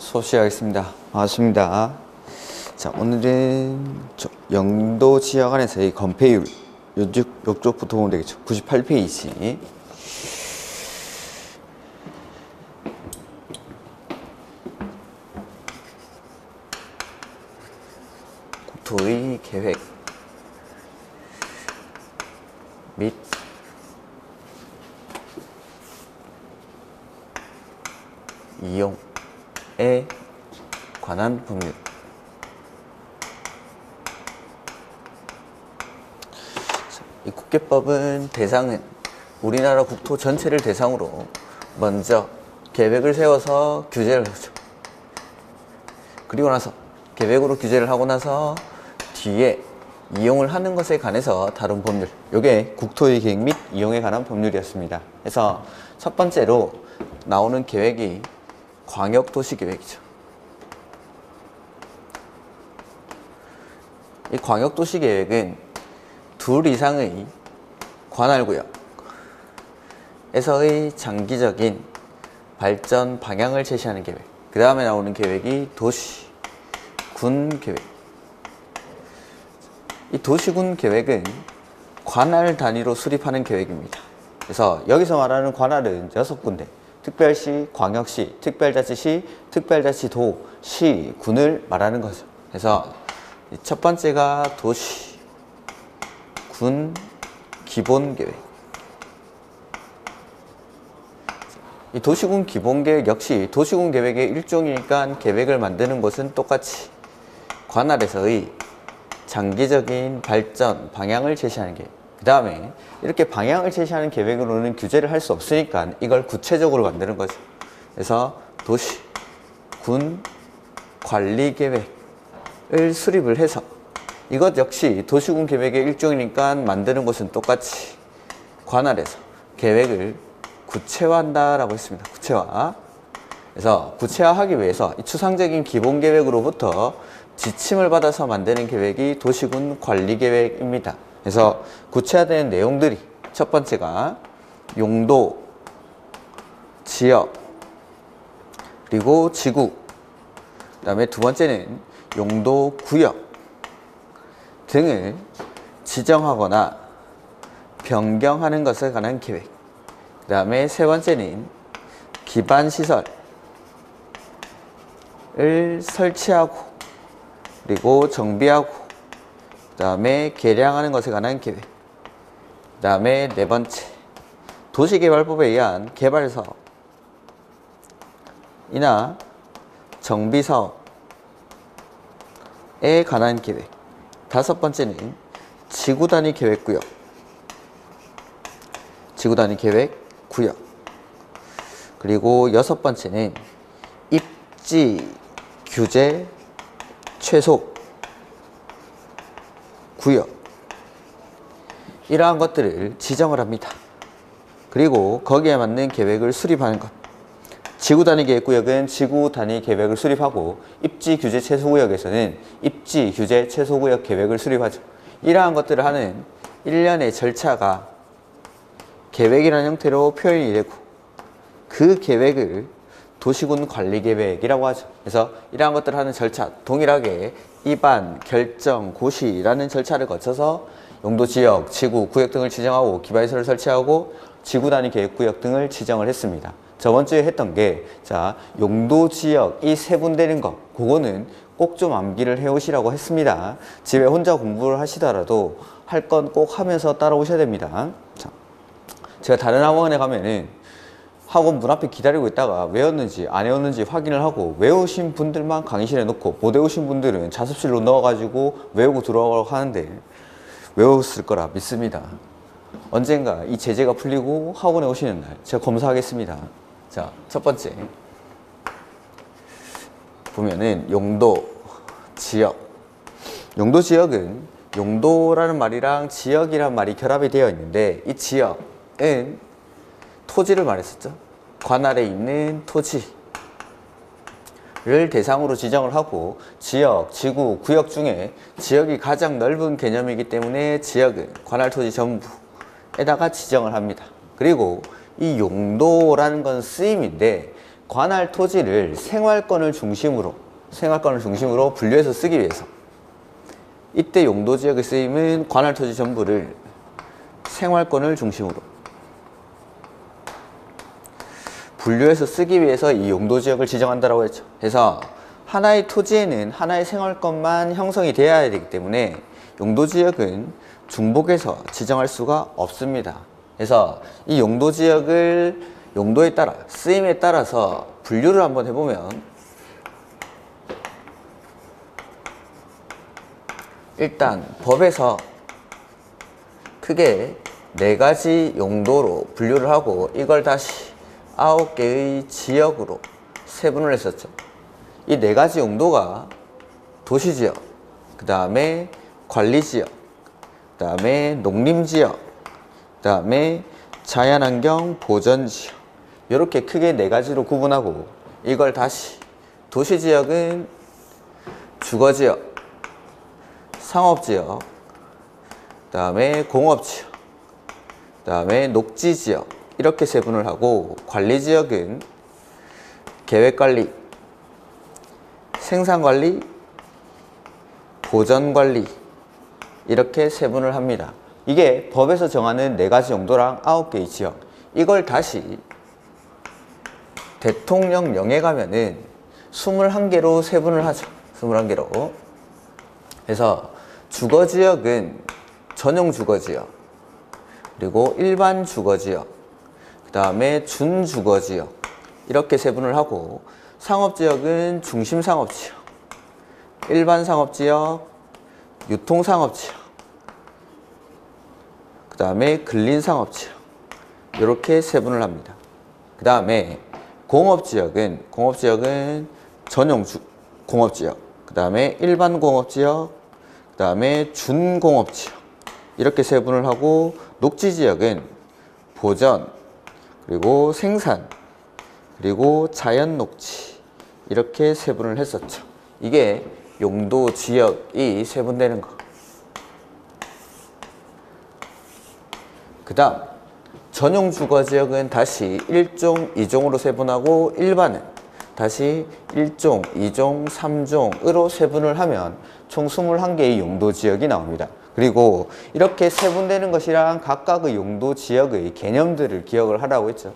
수업 시작하겠습니다. 반갑습니다. 자, 오늘은 영도 지역 안에서의 건폐율 요쪽부터 보면 되겠죠. 98페이지. 국토의 계획 및 이용에 관한 법률. 이 국계법은 대상은 우리나라 국토 전체를 대상으로 먼저 계획을 세워서 규제를 하죠. 그리고 나서 계획으로 규제를 하고 나서 뒤에 이용을 하는 것에 관해서 다룬 법률. 이게 국토의 계획 및 이용에 관한 법률이었습니다. 그래서 첫 번째로 나오는 계획이 광역도시계획이죠. 이 광역도시계획은 둘 이상의 관할구역에서의 장기적인 발전 방향을 제시하는 계획. 그 다음에 나오는 계획이 도시군계획. 이 도시군계획은 관할 단위로 수립하는 계획입니다. 그래서 여기서 말하는 관할은 6군데. 특별시, 광역시, 특별자치시, 특별자치도, 시, 군을 말하는 거죠. 그래서 첫 번째가 도시, 군, 기본계획. 이 도시군 기본계획 역시 도시군 계획의 일종이니까 계획을 만드는 것은 똑같이 관할에서의 장기적인 발전 방향을 제시하는 계획. 그 다음에 이렇게 방향을 제시하는 계획으로는 규제를 할 수 없으니까 이걸 구체적으로 만드는 거죠. 그래서 도시, 군, 관리계획을 수립을 해서 이것 역시 도시군 계획의 일종이니까 만드는 것은 똑같이 관할에서 계획을 구체화한다라고 했습니다. 구체화. 그래서 구체화하기 위해서 이 추상적인 기본계획으로부터 지침을 받아서 만드는 계획이 도시군 관리계획입니다. 그래서 구체화되는 내용들이 첫 번째가 용도, 지역, 그리고 지구. 그 다음에 두 번째는 용도, 구역 등을 지정하거나 변경하는 것에 관한 계획. 그 다음에 세 번째는 기반시설을 설치하고 그리고 정비하고 그 다음에 개량하는 것에 관한 계획. 그 다음에 네 번째, 도시개발법에 의한 개발사업이나 정비사업에 관한 계획. 다섯 번째는 지구단위 계획구역. 지구단위 계획구역. 그리고 여섯 번째는 입지 규제 최소 구역. 이러한 것들을 지정을 합니다. 그리고 거기에 맞는 계획을 수립하는 것. 지구단위 계획구역은 지구단위 계획을 수립하고 입지 규제 최소구역에서는 입지 규제 최소구역 계획을 수립하죠. 이러한 것들을 하는 일련의 절차가 계획이라는 형태로 표현이 되고 그 계획을 도시군 관리계획이라고 하죠. 그래서 이러한 것들을 하는 절차, 동일하게 입안, 결정, 고시라는 절차를 거쳐서 용도, 지역, 지구, 구역 등을 지정하고 기반시설을 설치하고 지구단위 계획구역 등을 지정을 했습니다. 저번 주에 했던 게 용도, 지역 이 세분되는 것, 그거는 꼭 좀 암기를 해오시라고 했습니다. 집에 혼자 공부를 하시더라도 할 건 꼭 하면서 따라오셔야 됩니다. 자, 제가 다른 학원에 가면은 학원 문 앞에 기다리고 있다가 외웠는지 안 외웠는지 확인을 하고 외우신 분들만 강의실에 놓고 못 외우신 분들은 자습실로 넣어가지고 외우고 들어가라고 하는데 외웠을 거라 믿습니다. 언젠가 이 제재가 풀리고 학원에 오시는 날 제가 검사하겠습니다. 자, 첫 번째 보면은 용도, 지역. 용도, 지역은 용도라는 말이랑 지역이라는 말이 결합이 되어 있는데 이 지역은 토지를 말했었죠. 관할에 있는 토지를 대상으로 지정을 하고 지역, 지구, 구역 중에 지역이 가장 넓은 개념이기 때문에 지역은 관할 토지 전부에다가 지정을 합니다. 그리고 이 용도라는 건 쓰임인데 관할 토지를 생활권을 중심으로 분류해서 쓰기 위해서, 이때 용도지역의 쓰임은 관할 토지 전부를 생활권을 중심으로 분류해서 쓰기 위해서 이 용도지역을 지정한다고 했죠. 그래서 하나의 토지에는 하나의 생활권만 형성이 되어야 되기 때문에 용도지역은 중복해서 지정할 수가 없습니다. 그래서 이 용도지역을 용도에 따라, 쓰임에 따라서 분류를 한번 해보면, 일단 법에서 크게 4가지 용도로 분류를 하고 이걸 다시 9개의 지역으로 세분을 했었죠. 이 4가지 용도가 도시지역, 그 다음에 관리지역, 그 다음에 농림지역, 그 다음에 자연환경 보전지역, 이렇게 크게 4가지로 구분하고, 이걸 다시 도시지역은 주거지역, 상업지역, 그 다음에 공업지역, 그 다음에 녹지지역, 이렇게 세분을 하고, 관리지역은 계획관리, 생산관리, 보전관리, 이렇게 세분을 합니다. 이게 법에서 정하는 4가지 용도랑 9개의 지역, 이걸 다시 대통령령에 가면은 21개로 세분을 하죠. 21개로. 그래서 주거지역은 전용 주거지역, 그리고 일반 주거지역, 그 다음에 준주거지역, 이렇게 세분을 하고, 상업지역은 중심상업지역, 일반 상업지역, 유통상업지역, 그 다음에 근린상업지역, 이렇게 세분을 합니다. 그 다음에 공업지역은 전용 공업지역, 그 다음에 일반 공업지역, 그 다음에 준공업지역, 이렇게 세분을 하고, 녹지지역은 보전, 그리고 생산, 그리고 자연녹지, 이렇게 세분을 했었죠. 이게 용도 지역이 세분되는 거. 그 다음 전용 주거지역은 다시 1종, 2종으로 세분하고, 일반은 다시 1종, 2종, 3종으로 세분을 하면 총 21개의 용도지역이 나옵니다. 그리고 이렇게 세분되는 것이랑 각각의 용도지역의 개념들을 기억을 하라고 했죠.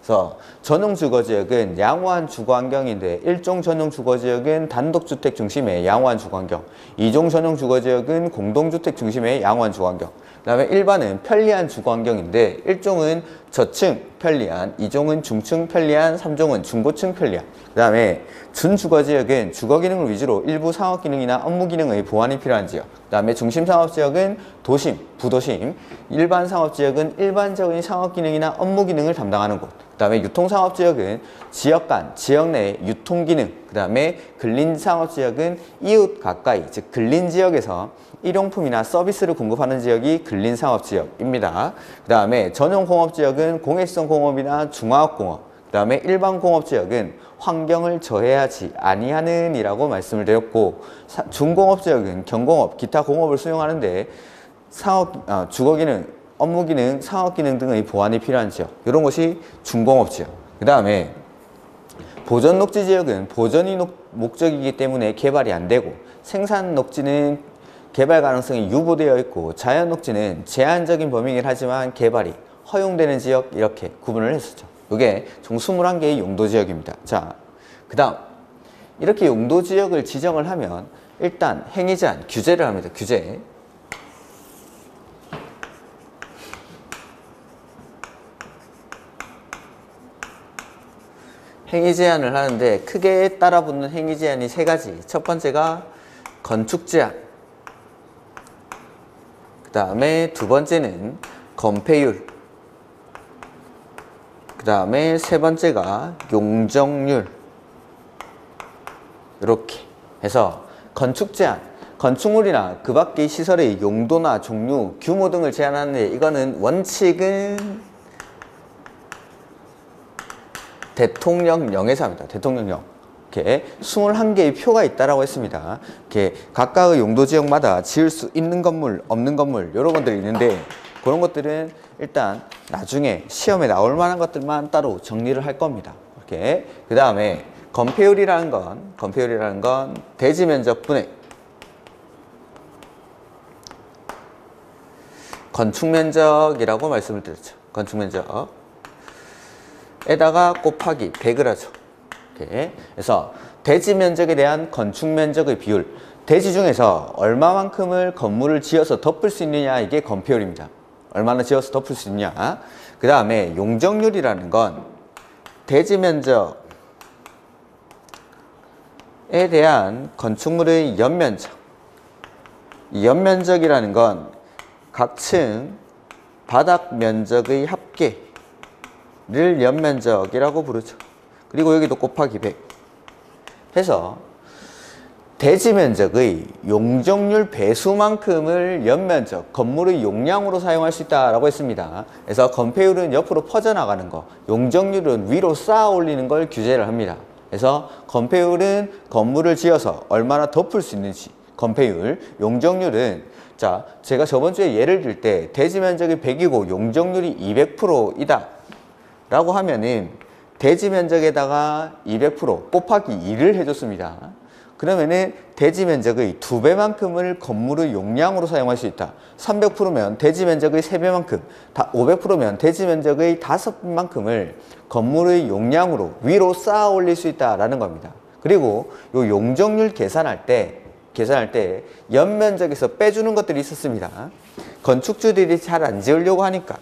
그래서 전용 주거지역은 양호한 주거환경인데, 1종 전용 주거지역은 단독주택 중심의 양호한 주거환경, 2종 전용 주거지역은 공동주택 중심의 양호한 주거환경, 그 다음에 일반은 편리한 주거환경인데, 1종은 저층 편리한, 2종은 중층 편리한, 3종은 중고층 편리한. 그 다음에 준주거지역은 주거기능을 위주로 일부 상업기능이나 업무기능의 보완이 필요한 지역, 그 다음에 중심상업지역은 도심, 부도심, 일반 상업지역은 일반적인 상업기능이나 업무기능을 담당하는 곳, 그 다음에 유통상업지역은 지역 간, 지역 내 유통기능, 그 다음에 근린상업지역은 이웃 가까이, 즉 근린지역에서 일용품이나 서비스를 공급하는 지역이 근린상업지역입니다. 그 다음에 전용공업지역은 공해성 공업이나 중화학공업, 그 다음에 일반 공업지역은 환경을 저해하지 아니하는 이라고 말씀을 드렸고, 중공업지역은 경공업, 기타 공업을 수용하는데 주거기능, 업무기능, 상업기능 등의 보완이 필요한 지역, 이런 것이 중공업지역. 그 다음에 보전녹지지역은 보전이 목적이기 때문에 개발이 안 되고, 생산녹지는 개발 가능성이 유보되어 있고, 자연녹지는 제한적인 범위이긴 하지만 개발이 허용되는 지역, 이렇게 구분을 했었죠. 이게 총 21개의 용도지역입니다. 자, 그 다음 이렇게 용도지역을 지정을 하면 일단 행위제한, 규제를 합니다. 규제. 행위제한을 하는데 크게 따라붙는 행위제한이 3가지. 첫 번째가 건축제한, 그 다음에 두 번째는 건폐율, 그 다음에 세 번째가 용적률. 이렇게 해서 건축제한, 건축물이나 그 밖의 시설의 용도나 종류, 규모 등을 제한하는데, 이거는 원칙은 대통령령에서 합니다. 대통령령. 이렇게 21개의 표가 있다라고 했습니다. 이렇게 각각의 용도지역마다 지을 수 있는 건물, 없는 건물, 여러 것들이 있는데, 그런 것들은 일단 나중에 시험에 나올 만한 것들만 따로 정리를 할 겁니다. 이렇게. 그 다음에 건폐율이라는 건 대지 면적분의 건축 면적이라고 말씀을 드렸죠. 건축 면적 에다가 곱하기 100을 하죠. 이렇게. 그래서 대지 면적에 대한 건축 면적의 비율, 대지 중에서 얼마만큼을 건물을 지어서 덮을 수 있느냐, 이게 건폐율입니다. 얼마나 지어서 덮을 수 있냐. 그 다음에 용적률이라는 건 대지 면적에 대한 건축물의 연면적. 이 연면적이라는 건 각 층 바닥 면적의 합계를 연면적이라고 부르죠. 그리고 여기도 곱하기 100 해서 대지 면적의 용적률 배수만큼을 연면적, 건물의 용량으로 사용할 수 있다라고 했습니다. 그래서 건폐율은 옆으로 퍼져나가는 거, 용적률은 위로 쌓아 올리는 걸 규제를 합니다. 그래서 건폐율은 건물을 지어서 얼마나 덮을 수 있는지, 건폐율, 용적률은 자, 제가 저번 주에 예를 들 때 대지 면적이 100이고 용적률이 200%이다 라고 하면은 대지 면적에다가 200% 곱하기 2를 해줬습니다. 그러면은 대지 면적의 2배만큼을 건물의 용량으로 사용할 수 있다. 300%면 대지 면적의 3배만큼, 500%면 대지 면적의 5배만큼을 건물의 용량으로 위로 쌓아 올릴 수 있다라는 겁니다. 그리고 요 용적률 계산할 때 연면적에서 빼주는 것들이 있었습니다. 건축주들이 잘 안 지으려고 하니까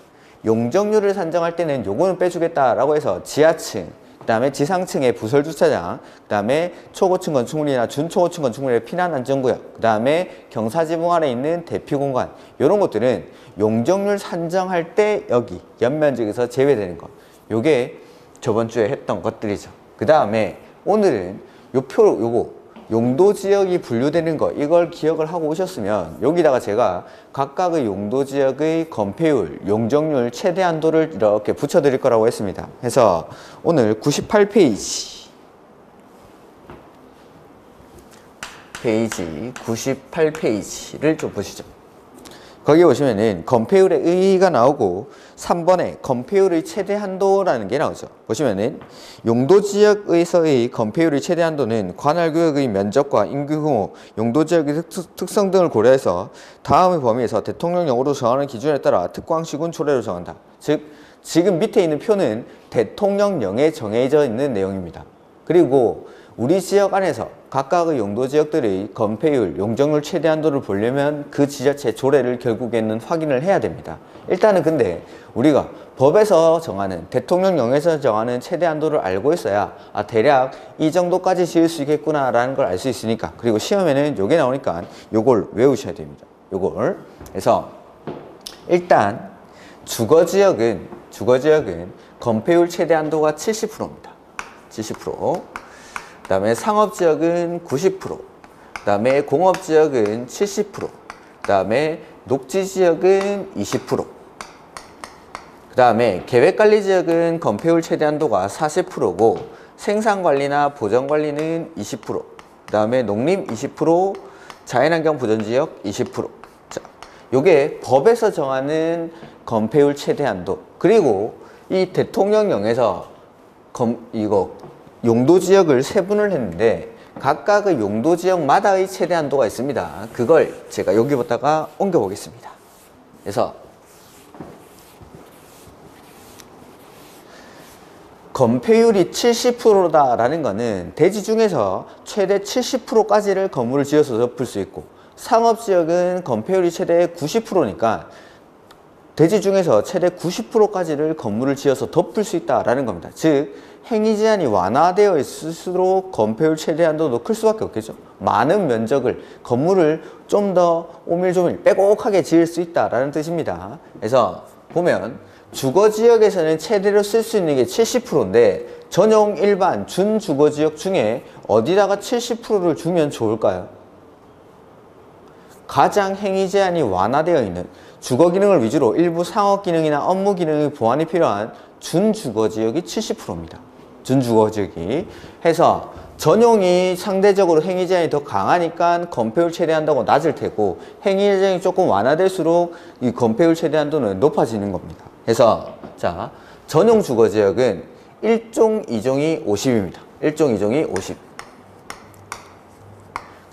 용적률을 산정할 때는 요거는 빼주겠다라고 해서 지하층, 그 다음에 지상층의 부설 주차장, 그 다음에 초고층 건축물이나 준초고층 건축물의 피난 안전구역, 그 다음에 경사지붕 아래 있는 대피공간, 이런 것들은 용적률 산정할 때 여기 연면적에서 제외되는 것. 요게 저번 주에 했던 것들이죠. 그 다음에 오늘은 요거 용도지역이 분류되는 거, 이걸 기억을 하고 오셨으면 여기다가 제가 각각의 용도지역의 건폐율, 용적률, 최대한도를 이렇게 붙여드릴 거라고 했습니다. 그래서 오늘 98페이지 98페이지를 좀 보시죠. 거기 보시면은 건폐율의 의의가 나오고 3번에 건폐율의 최대 한도라는 게 나오죠. 보시면은 용도지역에서의 건폐율의 최대 한도는 관할구역의 면적과 인구규모, 용도지역의 특성 등을 고려해서 다음의 범위에서 대통령령으로 정하는 기준에 따라 특광시군 초례로 정한다. 즉 지금 밑에 있는 표는 대통령령에 정해져 있는 내용입니다. 그리고 우리 지역 안에서 각각의 용도지역들의 건폐율, 용적률 최대 한도를 보려면 그 지자체 조례를 결국에는 확인을 해야 됩니다. 일단은 근데 우리가 법에서 정하는, 대통령령에서 정하는 최대 한도를 알고 있어야 대략 이 정도까지 지을 수 있겠구나 라는 걸 알 수 있으니까. 그리고 시험에는 요게 나오니까 요걸 외우셔야 됩니다. 요걸. 그래서 일단 주거지역은 건폐율 최대 한도가 70%입니다. 70%. 그 다음에 상업지역은 90%, 그 다음에 공업지역은 70%, 그 다음에 녹지지역은 20%, 그 다음에 계획관리지역은 건폐율 최대 한도가 40%고 생산관리나 보전관리는 20%, 그 다음에 농림 20%, 자연환경 보전지역 20%. 자, 요게 법에서 정하는 건폐율 최대 한도. 그리고 이 대통령령에서 용도지역을 세분을 했는데 각각의 용도지역마다의 최대 한도가 있습니다. 그걸 제가 여기부터가 옮겨보겠습니다. 그래서 건폐율이 70%다라는 거는 대지 중에서 최대 70%까지를 건물을 지어서 덮을 수 있고, 상업지역은 건폐율이 최대 90%니까 대지 중에서 최대 90%까지를 건물을 지어서 덮을 수 있다라는 겁니다. 즉 행위 제한이 완화되어 있을수록 건폐율 최대 한도도 클 수밖에 없겠죠. 많은 면적을, 건물을 좀 더 오밀조밀 빼곡하게 지을 수 있다라는 뜻입니다. 그래서 보면 주거지역에서는 최대로 쓸 수 있는 게 70%인데 전용 일반 준주거지역 중에 어디다가 70%를 주면 좋을까요? 가장 행위 제한이 완화되어 있는 주거기능을 위주로 일부 상업기능이나 업무기능의 보완이 필요한 준주거지역이 70%입니다. 준주거지역이 해서 전용이 상대적으로 행위 제한이 더 강하니까 건폐율 최대 한도가 낮을 테고, 행위 제한이 조금 완화될수록 이 건폐율 최대 한도는 높아지는 겁니다. 그래서 자, 전용 주거지역은 1종, 2종이 50입니다. 1종, 2종이 50.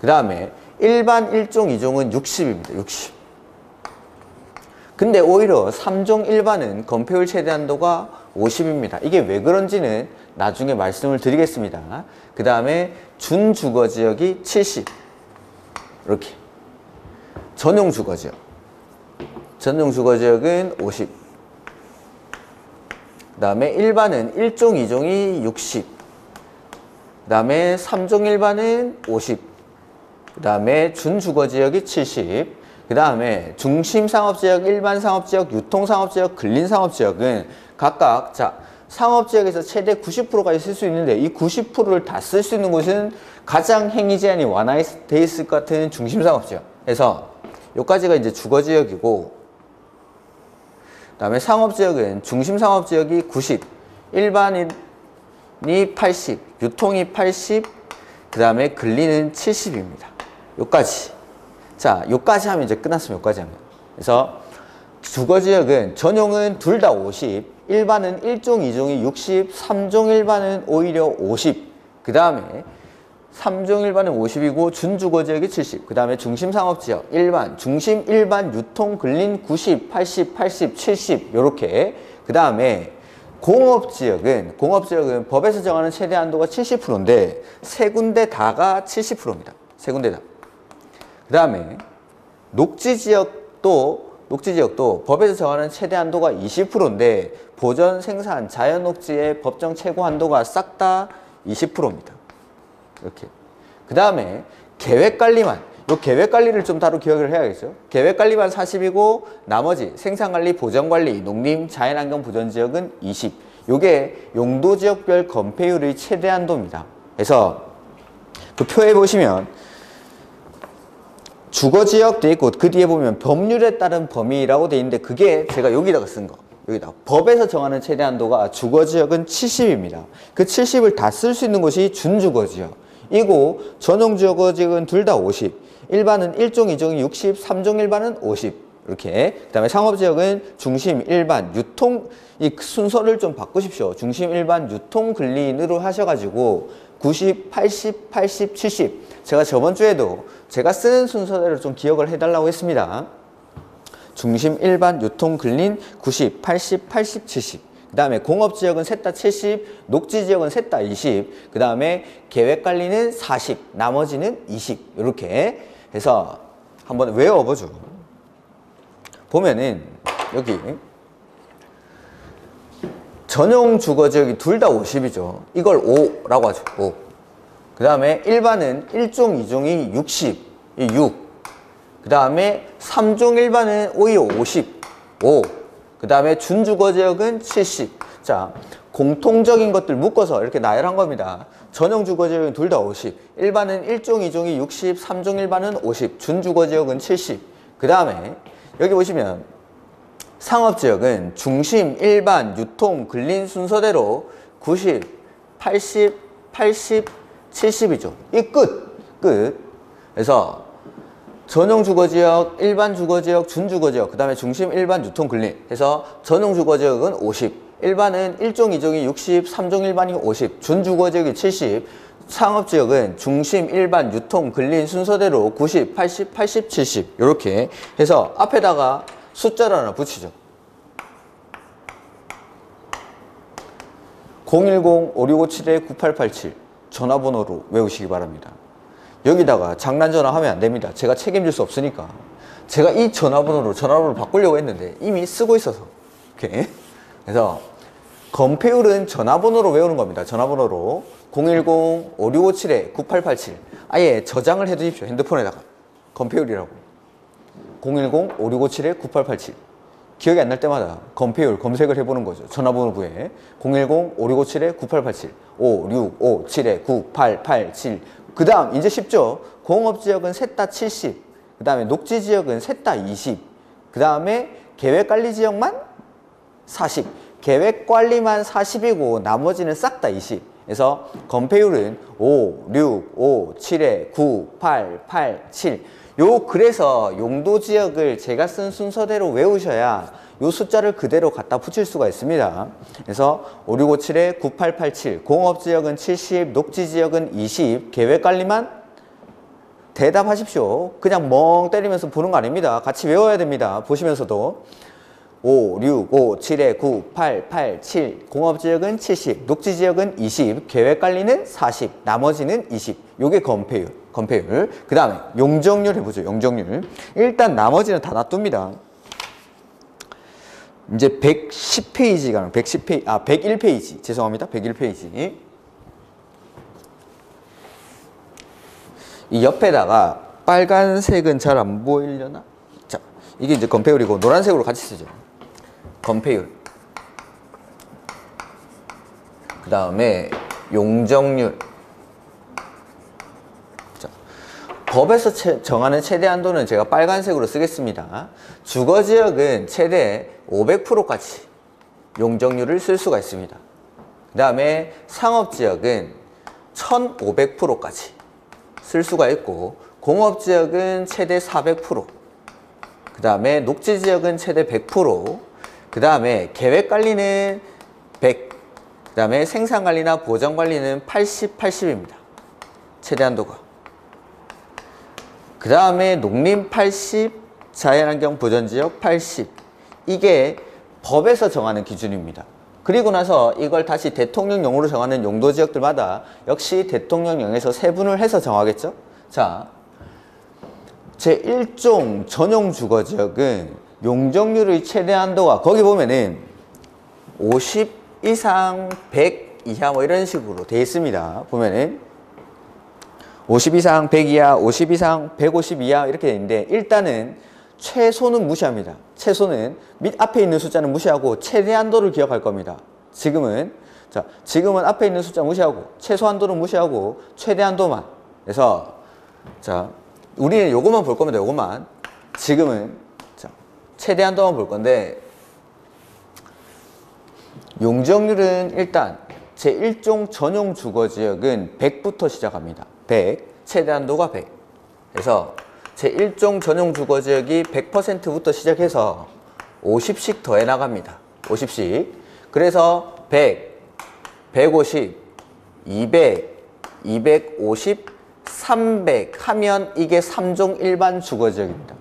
그 다음에 일반 1종, 2종은 60입니다. 60. 근데 오히려 3종 일반은 건폐율 최대 한도가 50입니다. 이게 왜 그런지는 나중에 말씀을 드리겠습니다. 그 다음에 준주거지역이 70. 이렇게. 전용주거지역. 전용주거지역은 50. 그 다음에 일반은 1종, 2종이 60. 그 다음에 3종 일반은 50. 그 다음에 준주거지역이 70. 그 다음에 중심상업지역, 일반상업지역, 유통상업지역, 근린상업지역은 각각 상업지역에서 최대 90%까지 쓸 수 있는데 이 90%를 다 쓸 수 있는 곳은 가장 행위 제한이 완화되어 있을 것 같은 중심상업지역. 그래서 여기까지가 이제 주거지역이고, 그 다음에 상업지역은 중심상업지역이 90, 일반이 80, 유통이 80, 그 다음에 근린은 70입니다. 여기까지. 자, 여기까지 하면 이제 끝났습니다. 여기까지 하면. 그래서 주거지역은 전용은 둘 다 50, 일반은 1종, 2종이 60, 3종 일반은 오히려 50. 그 다음에 3종 일반은 50이고 준주거지역이 70. 그 다음에 중심상업지역, 일반, 중심, 일반, 유통, 근린 90, 80, 80, 70 요렇게. 그 다음에 공업지역은 법에서 정하는 최대 한도가 70%인데 세 군데 다가 70%입니다. 세 군데 다. 그 다음에 녹지지역도 법에서 정하는 최대 한도가 20%인데 보전, 생산, 자연녹지의 법정 최고 한도가 싹 다 20%입니다. 이렇게. 그 다음에 계획관리만, 요 계획관리를 좀 따로 기억을 해야겠죠. 계획관리만 40이고 나머지 생산관리, 보전관리, 농림, 자연환경 보전지역은 20. 요게 용도지역별 건폐율의 최대 한도입니다. 그래서 그 표에 보시면 주거지역 돼 있고 그 뒤에 보면 법률에 따른 범위라고 돼 있는데 그게 제가 여기다가 쓴 거. 여기다. 법에서 정하는 최대 한도가 주거지역은 70입니다. 그 70을 다 쓸 수 있는 곳이 준주거지역. 이고 전용주거지역은 둘 다 50. 일반은 1종, 2종이 60, 3종 일반은 50. 이렇게. 그 다음에 상업지역은 중심, 일반, 유통, 이 순서를 좀 바꾸십시오. 중심, 일반, 유통, 근린으로 하셔가지고 90, 80, 80, 70. 제가 저번 주에도 제가 쓰는 순서대로 좀 기억을 해달라고 했습니다. 중심, 일반, 유통, 근린 90, 80, 80, 70. 그 다음에 공업지역은 셋 다 70, 녹지지역은 셋 다 20. 그 다음에 계획관리는 40, 나머지는 20. 이렇게 해서 한번 외워보죠. 보면은 여기 전용 주거지역이 둘 다 50이죠. 이걸 5라고 하죠. 5. 그 다음에 일반은 1종, 2종이 60, 이 6. 그 다음에 3종 일반은 오히려 50, 5. 그 다음에 준주거지역은 70. 자, 공통적인 것들 묶어서 이렇게 나열한 겁니다. 전용 주거지역은 둘 다 50. 일반은 1종, 2종이 60, 3종 일반은 50. 준주거지역은 70. 그 다음에 여기 보시면 상업지역은 중심, 일반, 유통, 근린 순서대로 90, 80, 80, 70이죠. 이 끝. 그래서 전용 주거지역, 일반 주거지역, 준주거지역, 그 다음에 중심, 일반, 유통, 근린 해서 전용 주거지역은 50, 일반은 1종, 2종이 60, 3종 일반이 50, 준주거지역이 70, 상업지역은 중심, 일반, 유통, 근린 순서대로 90, 80, 80, 70 이렇게 해서 앞에다가 숫자를 하나 붙이죠. 010-5657-9887 전화번호로 외우시기 바랍니다. 여기다가 장난전화 하면 안 됩니다. 제가 책임질 수 없으니까. 제가 이 전화번호를 바꾸려고 했는데 이미 쓰고 있어서. 이렇게. 그래서 건폐율은 전화번호로 외우는 겁니다. 전화번호로 010-5657-9887 아예 저장을 해 두십시오. 핸드폰에다가. 건폐율이라고. 010-5657-9887 기억이 안 날 때마다 건폐율 검색을 해보는 거죠. 전화번호부에 010-5657-9887 5657-9887 그 다음 이제 쉽죠. 공업지역은 셋 다 70, 그 다음에 녹지지역은 셋 다 20, 그 다음에 계획관리지역만 40, 계획관리만 40이고 나머지는 싹 다 20. 그래서 건폐율은 5, 6, 5, 7에 9, 8, 8, 7. 그래서 용도지역을 제가 쓴 순서대로 외우셔야 이 숫자를 그대로 갖다 붙일 수가 있습니다. 그래서 5657에 9887, 공업지역은 70, 녹지지역은 20, 계획관리만 대답하십시오. 그냥 멍 때리면서 보는 거 아닙니다. 같이 외워야 됩니다. 보시면서도 5, 6, 5, 7에 9, 8, 8, 7, 공업지역은 70, 녹지지역은 20, 계획관리는 40, 나머지는 20. 요게 건폐율. 그 다음에 용적률 해보죠. 용적률. 일단 나머지는 다 놔둡니다. 이제 110페이지가 101페이지. 죄송합니다. 101페이지. 이 옆에다가 빨간색은 잘 안 보이려나? 자, 이게 이제 건폐율이고 노란색으로 같이 쓰죠. 건폐율. 그 다음에 용적률. 자, 법에서 정하는 최대 한도는 제가 빨간색으로 쓰겠습니다. 주거지역은 최대 500%까지 용적률을 쓸 수가 있습니다. 그 다음에 상업지역은 1500%까지 쓸 수가 있고, 공업지역은 최대 400%, 그 다음에 녹지지역은 최대 100%, 그 다음에 계획관리는 100, 그 다음에 생산관리나 보정관리는 80, 80입니다. 최대 한도가. 그 다음에 농림 80, 자연환경 보전지역 80. 이게 법에서 정하는 기준입니다. 그리고 나서 이걸 다시 대통령령으로 정하는 용도지역들마다 역시 대통령령에서 세분을 해서 정하겠죠. 자, 제1종 전용주거지역은 용적률의 최대 한도가 거기 보면은 50 이상 100 이하 뭐 이런 식으로 되어 있습니다. 보면은 50 이상 100 이하, 50 이상 150 이하 이렇게 되어 있는데, 일단은 최소는 무시합니다. 최소는 밑 앞에 있는 숫자는 무시하고 최대 한도를 기억할 겁니다. 지금은 앞에 있는 숫자 무시하고 최소 한도는 무시하고 최대 한도만. 그래서 자, 우리는 요것만 볼 겁니다. 요것만. 지금은 자, 최대 한도만 볼 건데, 용적률은 일단 제1종 전용 주거지역은 100부터 시작합니다. 100. 최대 한도가 100. 그래서 제1종 전용 주거지역이 100%부터 시작해서 50씩 더해 나갑니다. 50씩. 그래서 100, 150, 200, 250, 300 하면 이게 3종 일반 주거지역입니다.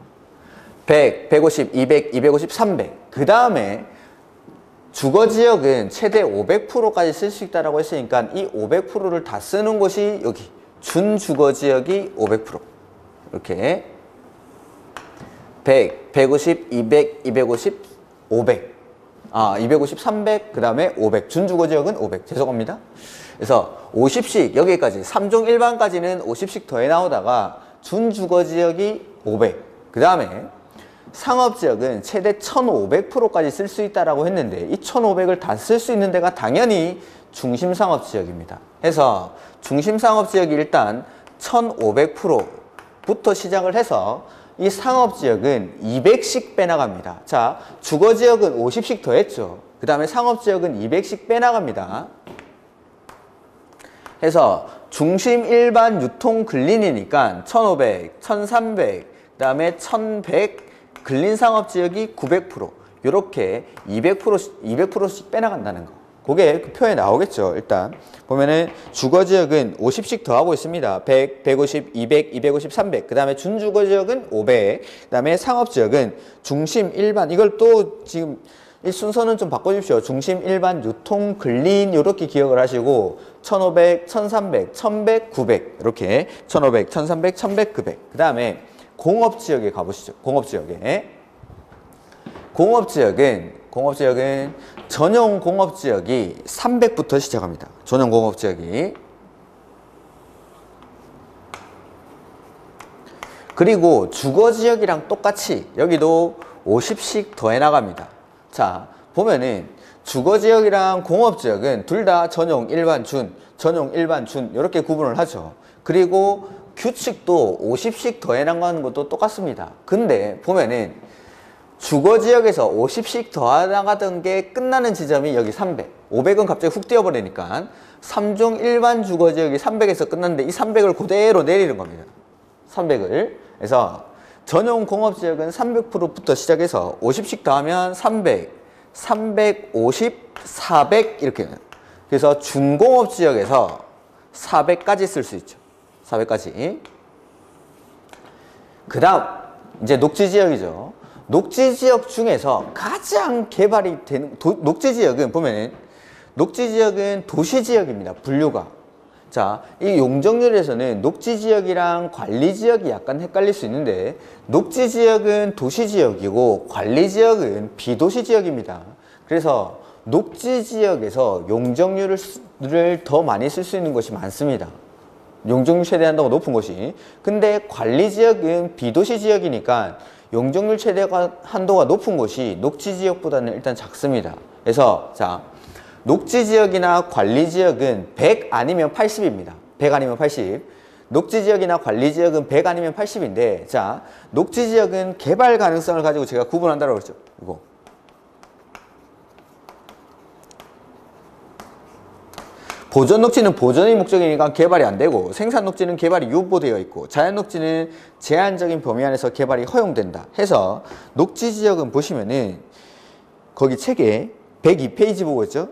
100, 150, 200, 250, 300. 그 다음에 주거지역은 최대 500%까지 쓸 수 있다고 했으니까 이 500%를 다 쓰는 곳이 여기 준주거지역이 500%. 이렇게 100, 150, 200, 250, 500. 250, 300, 그 다음에 500. 준주거지역은 500. 죄송합니다. 그래서 50씩 여기까지 3종 일반까지는 50씩 더해 나오다가 준주거지역이 500. 그 다음에 상업지역은 최대 1500%까지 쓸 수 있다고 했는데, 이 1500을 다 쓸 수 있는 데가 당연히 중심상업지역입니다. 해서 중심상업지역이 일단 1500%부터 시작을 해서 이 상업지역은 200씩 빼나갑니다. 자, 주거지역은 50씩 더했죠. 그 다음에 상업지역은 200씩 빼나갑니다. 해서 중심 일반 유통 근린이니까 1500, 1300, 그 다음에 1100, 근린상업지역이 900%, 이렇게 200%씩 빼나간다는 거. 그게 그 표에 나오겠죠. 일단 보면은 주거지역은 50씩 더하고 있습니다. 100, 150, 200, 250, 300. 그 다음에 준주거지역은 500. 그 다음에 상업지역은 중심 일반, 이걸 또 지금 이 순서는 좀 바꿔주십시오. 중심 일반 유통 근린 이렇게 기억을 하시고 1500, 1300, 1100, 900 이렇게 1500, 1300, 1100, 900. 그 다음에 공업지역에 가보시죠. 공업지역은 전용 공업지역이 300부터 시작합니다. 전용 공업지역이. 그리고 주거지역이랑 똑같이 여기도 50씩 더해 나갑니다. 자, 보면은 주거지역이랑 공업지역은 둘 다 전용, 일반, 준, 전용, 일반, 준 이렇게 구분을 하죠. 그리고 규칙도 50씩 더해 나가는 것도 똑같습니다. 근데 보면은 주거지역에서 50씩 더해 나가던 게 끝나는 지점이 여기 300. 500은 갑자기 훅 뛰어버리니까 3종 일반 주거지역이 300에서 끝났는데 이 300을 그대로 내리는 겁니다. 300을. 그래서 전용 공업지역은 300%부터 시작해서 50씩 더하면 300, 350, 400 이렇게. 그래서 준공업지역에서 400까지 쓸 수 있죠. 400까지. 그 다음 이제 녹지지역이죠. 녹지지역 중에서 가장 개발이 되는 녹지지역은 보면은 녹지지역은 도시지역입니다. 분류가. 자, 이 용적률에서는 녹지지역이랑 관리지역이 약간 헷갈릴 수 있는데 녹지지역은 도시지역이고 관리지역은 비도시지역입니다. 그래서 녹지지역에서 용적률을 더 많이 쓸 수 있는 것이 많습니다. 용적률 최대 한도가 높은 곳이. 근데 관리지역은 비도시지역이니까 용적률 최대 한도가 높은 곳이 녹지지역보다는 일단 작습니다. 그래서 자, 녹지지역이나 관리지역은 100 아니면 80입니다. 100 아니면 80. 녹지지역이나 관리지역은 100 아니면 80인데 자, 녹지지역은 개발 가능성을 가지고 제가 구분한다고 그랬죠. 이거. 보존 녹지는 보존이 목적이니까 개발이 안 되고 생산 녹지는 개발이 유보되어 있고 자연 녹지는 제한적인 범위 안에서 개발이 허용된다 해서 녹지 지역은 보시면은 거기 책에 102페이지 보고 있죠.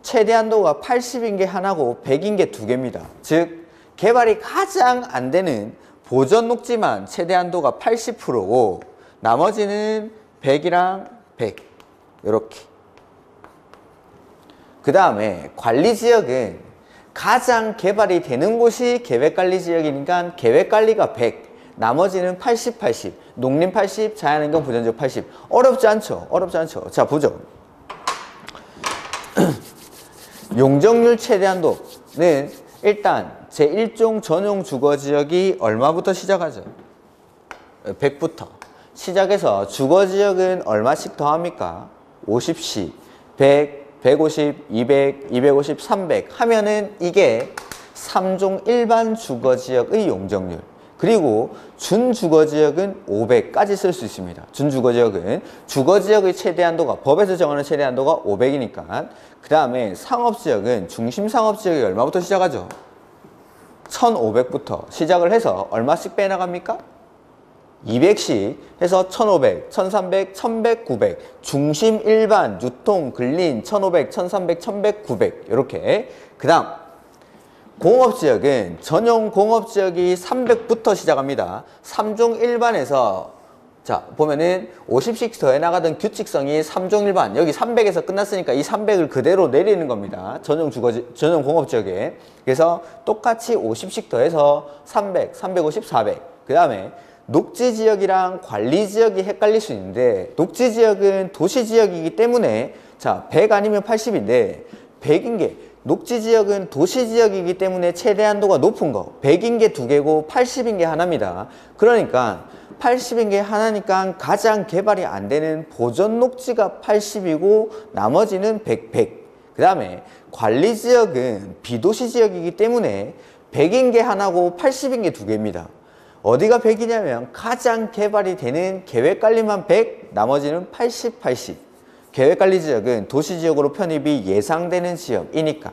최대 한도가 80인 게 하나고 100인 게 두 개입니다. 즉 개발이 가장 안 되는 보존 녹지만 최대 한도가 80%고 나머지는 100이랑 100 이렇게. 그 다음에 관리지역은 가장 개발이 되는 곳이 계획관리지역이니까 계획관리가 100, 나머지는 80, 80, 농림 80, 자연환경 보전지역 80. 어렵지 않죠? 어렵지 않죠? 자, 보죠. 용적률 최대한도는 일단 제1종 전용 주거지역이 얼마부터 시작하죠? 100부터. 시작해서 주거지역은 얼마씩 더합니까? 50씩, 100, 150, 200, 250, 300 하면은 이게 3종 일반 주거지역의 용적률. 그리고 준주거지역은 500까지 쓸 수 있습니다. 준주거지역은 주거지역의 최대한도가 법에서 정하는 최대한도가 500이니까 그 다음에 상업지역은 중심상업지역이 얼마부터 시작하죠? 1500부터 시작을 해서 얼마씩 빼나갑니까? 200씩 해서 1500, 1300, 1100, 900 중심 일반, 유통, 근린 1500, 1300, 1100, 900 이렇게. 그 다음 공업지역은 전용 공업지역이 300부터 시작합니다. 3종 일반에서 자 보면은 50씩 더해 나가던 규칙성이 3종 일반 여기 300에서 끝났으니까 이 300을 그대로 내리는 겁니다. 전용 공업지역에. 그래서 똑같이 50씩 더해서 300, 350, 400. 그 다음에 녹지지역이랑 관리지역이 헷갈릴 수 있는데 녹지지역은 도시지역이기 때문에 자 100 아니면 80인데 100인 게 녹지지역은 도시지역이기 때문에 최대 한도가 높은 거 100인 게 두 개고 80인 게 하나입니다. 그러니까 80인 게 하나니까 가장 개발이 안 되는 보존 녹지가 80이고 나머지는 100, 100. 그 다음에 관리지역은 비도시지역이기 때문에 100인 게 하나고 80인 게 두 개입니다. 어디가 100이냐면 가장 개발이 되는 계획관리만 100, 나머지는 80, 80. 계획관리지역은 도시지역으로 편입이 예상되는 지역이니까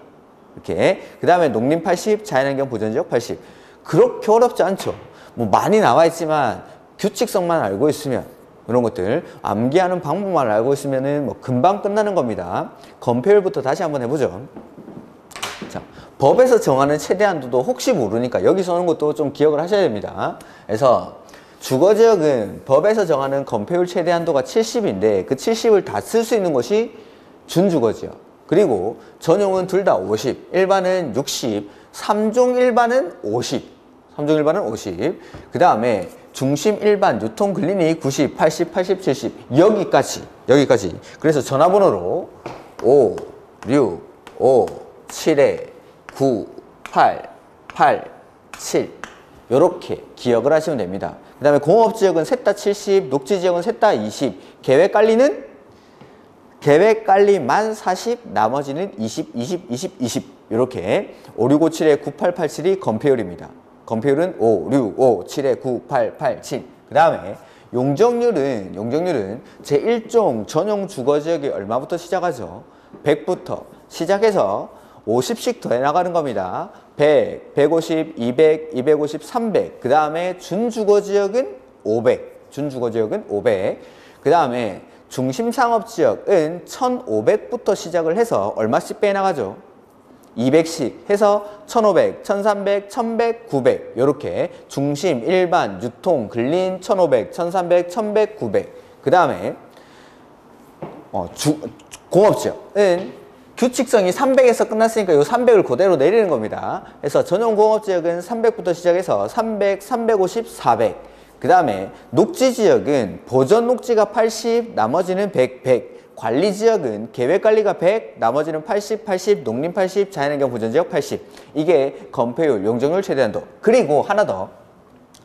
이렇게. 그 다음에 농림 80, 자연환경 보전지역 80. 그렇게 어렵지 않죠. 뭐 많이 나와 있지만 규칙성만 알고 있으면 이런 것들 암기하는 방법만 알고 있으면은 뭐 금방 끝나는 겁니다. 검표율부터 다시 한번 해보죠. 자, 법에서 정하는 최대 한도도 혹시 모르니까 여기서 오는 것도 좀 기억을 하셔야 됩니다. 그래서 주거지역은 법에서 정하는 건폐율 최대 한도가 70인데 그 70을 다 쓸 수 있는 것이 준주거지역. 그리고 전용은 둘 다 50, 일반은 60, 3종 일반은 50. 3종 일반은 50. 그 다음에 중심 일반 유통 근린이 90, 80, 80, 70 여기까지. 그래서 전화번호로 5, 6, 5, 7에 9, 8, 8, 7 이렇게 기억을 하시면 됩니다. 그 다음에 공업지역은 셋 다 70, 녹지지역은 셋 다 20, 계획관리는 계획관리만 40, 나머지는 20, 20, 20, 20 이렇게 5, 6, 5, 7에 9, 8, 8, 7이 건폐율입니다. 건폐율은 5, 6, 5, 7에 9, 8, 8, 7. 그 다음에 용적률은 제1종 전용 주거지역이 얼마부터 시작하죠? 100부터 시작해서 50씩 더해 나가는 겁니다. 100, 150, 200, 250, 300. 그 다음에 준주거지역은 500. 준주거지역은 500. 그 다음에 중심상업지역은 1500부터 시작을 해서 얼마씩 빼나가죠? 200씩 해서 1500, 1300, 1100, 900 이렇게 중심, 일반, 유통, 근린 1500, 1300, 1100, 900 그 다음에 공업지역은 규칙성이 300에서 끝났으니까 이 300을 그대로 내리는 겁니다. 그래서 전용공업지역은 300부터 시작해서 300, 350, 400 그 다음에 녹지지역은 보전녹지가 80, 나머지는 100, 100 관리지역은 계획관리가 100, 나머지는 80, 80, 농림 80, 자연환경 보전지역 80 이게 건폐율, 용적률 최대한도. 그리고 하나 더.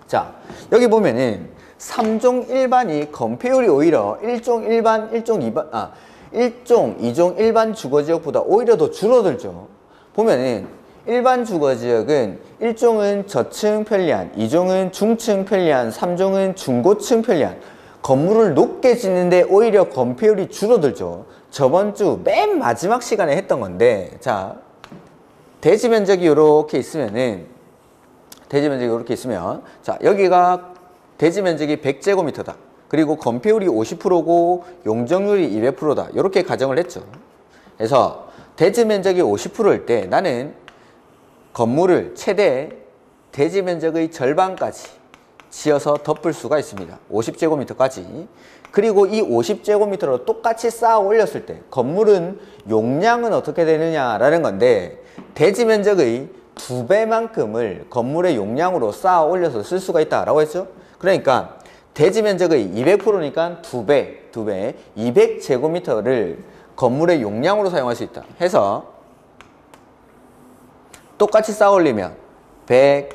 자, 여기 보면은 3종 일반이 건폐율이 오히려 1종 일반, 1종 2종 일반 주거지역보다 오히려 더 줄어들죠. 보면은 일반 주거지역은 1종은 저층 편리한, 2종은 중층 편리한, 3종은 중고층 편리한 건물을 높게 짓는데 오히려 건폐율이 줄어들죠. 저번 주 맨 마지막 시간에 했던 건데, 자, 대지 면적이 이렇게 있으면은, 자, 여기가 대지 면적이 100제곱미터다. 그리고 건폐율이 50%고 용적률이 200%다. 이렇게 가정을 했죠. 그래서 대지 면적이 50%일 때 나는 건물을 최대 대지 면적의 절반까지 지어서 덮을 수가 있습니다. 50제곱미터까지. 그리고 이 50제곱미터로 똑같이 쌓아 올렸을 때 건물은 용량은 어떻게 되느냐라는 건데 대지 면적의 2배만큼을 건물의 용량으로 쌓아 올려서 쓸 수가 있다라고 했죠. 그러니까 대지 면적의 200%니까 2배 200제곱미터를 건물의 용량으로 사용할 수 있다 해서 똑같이 쌓아 올리면 100,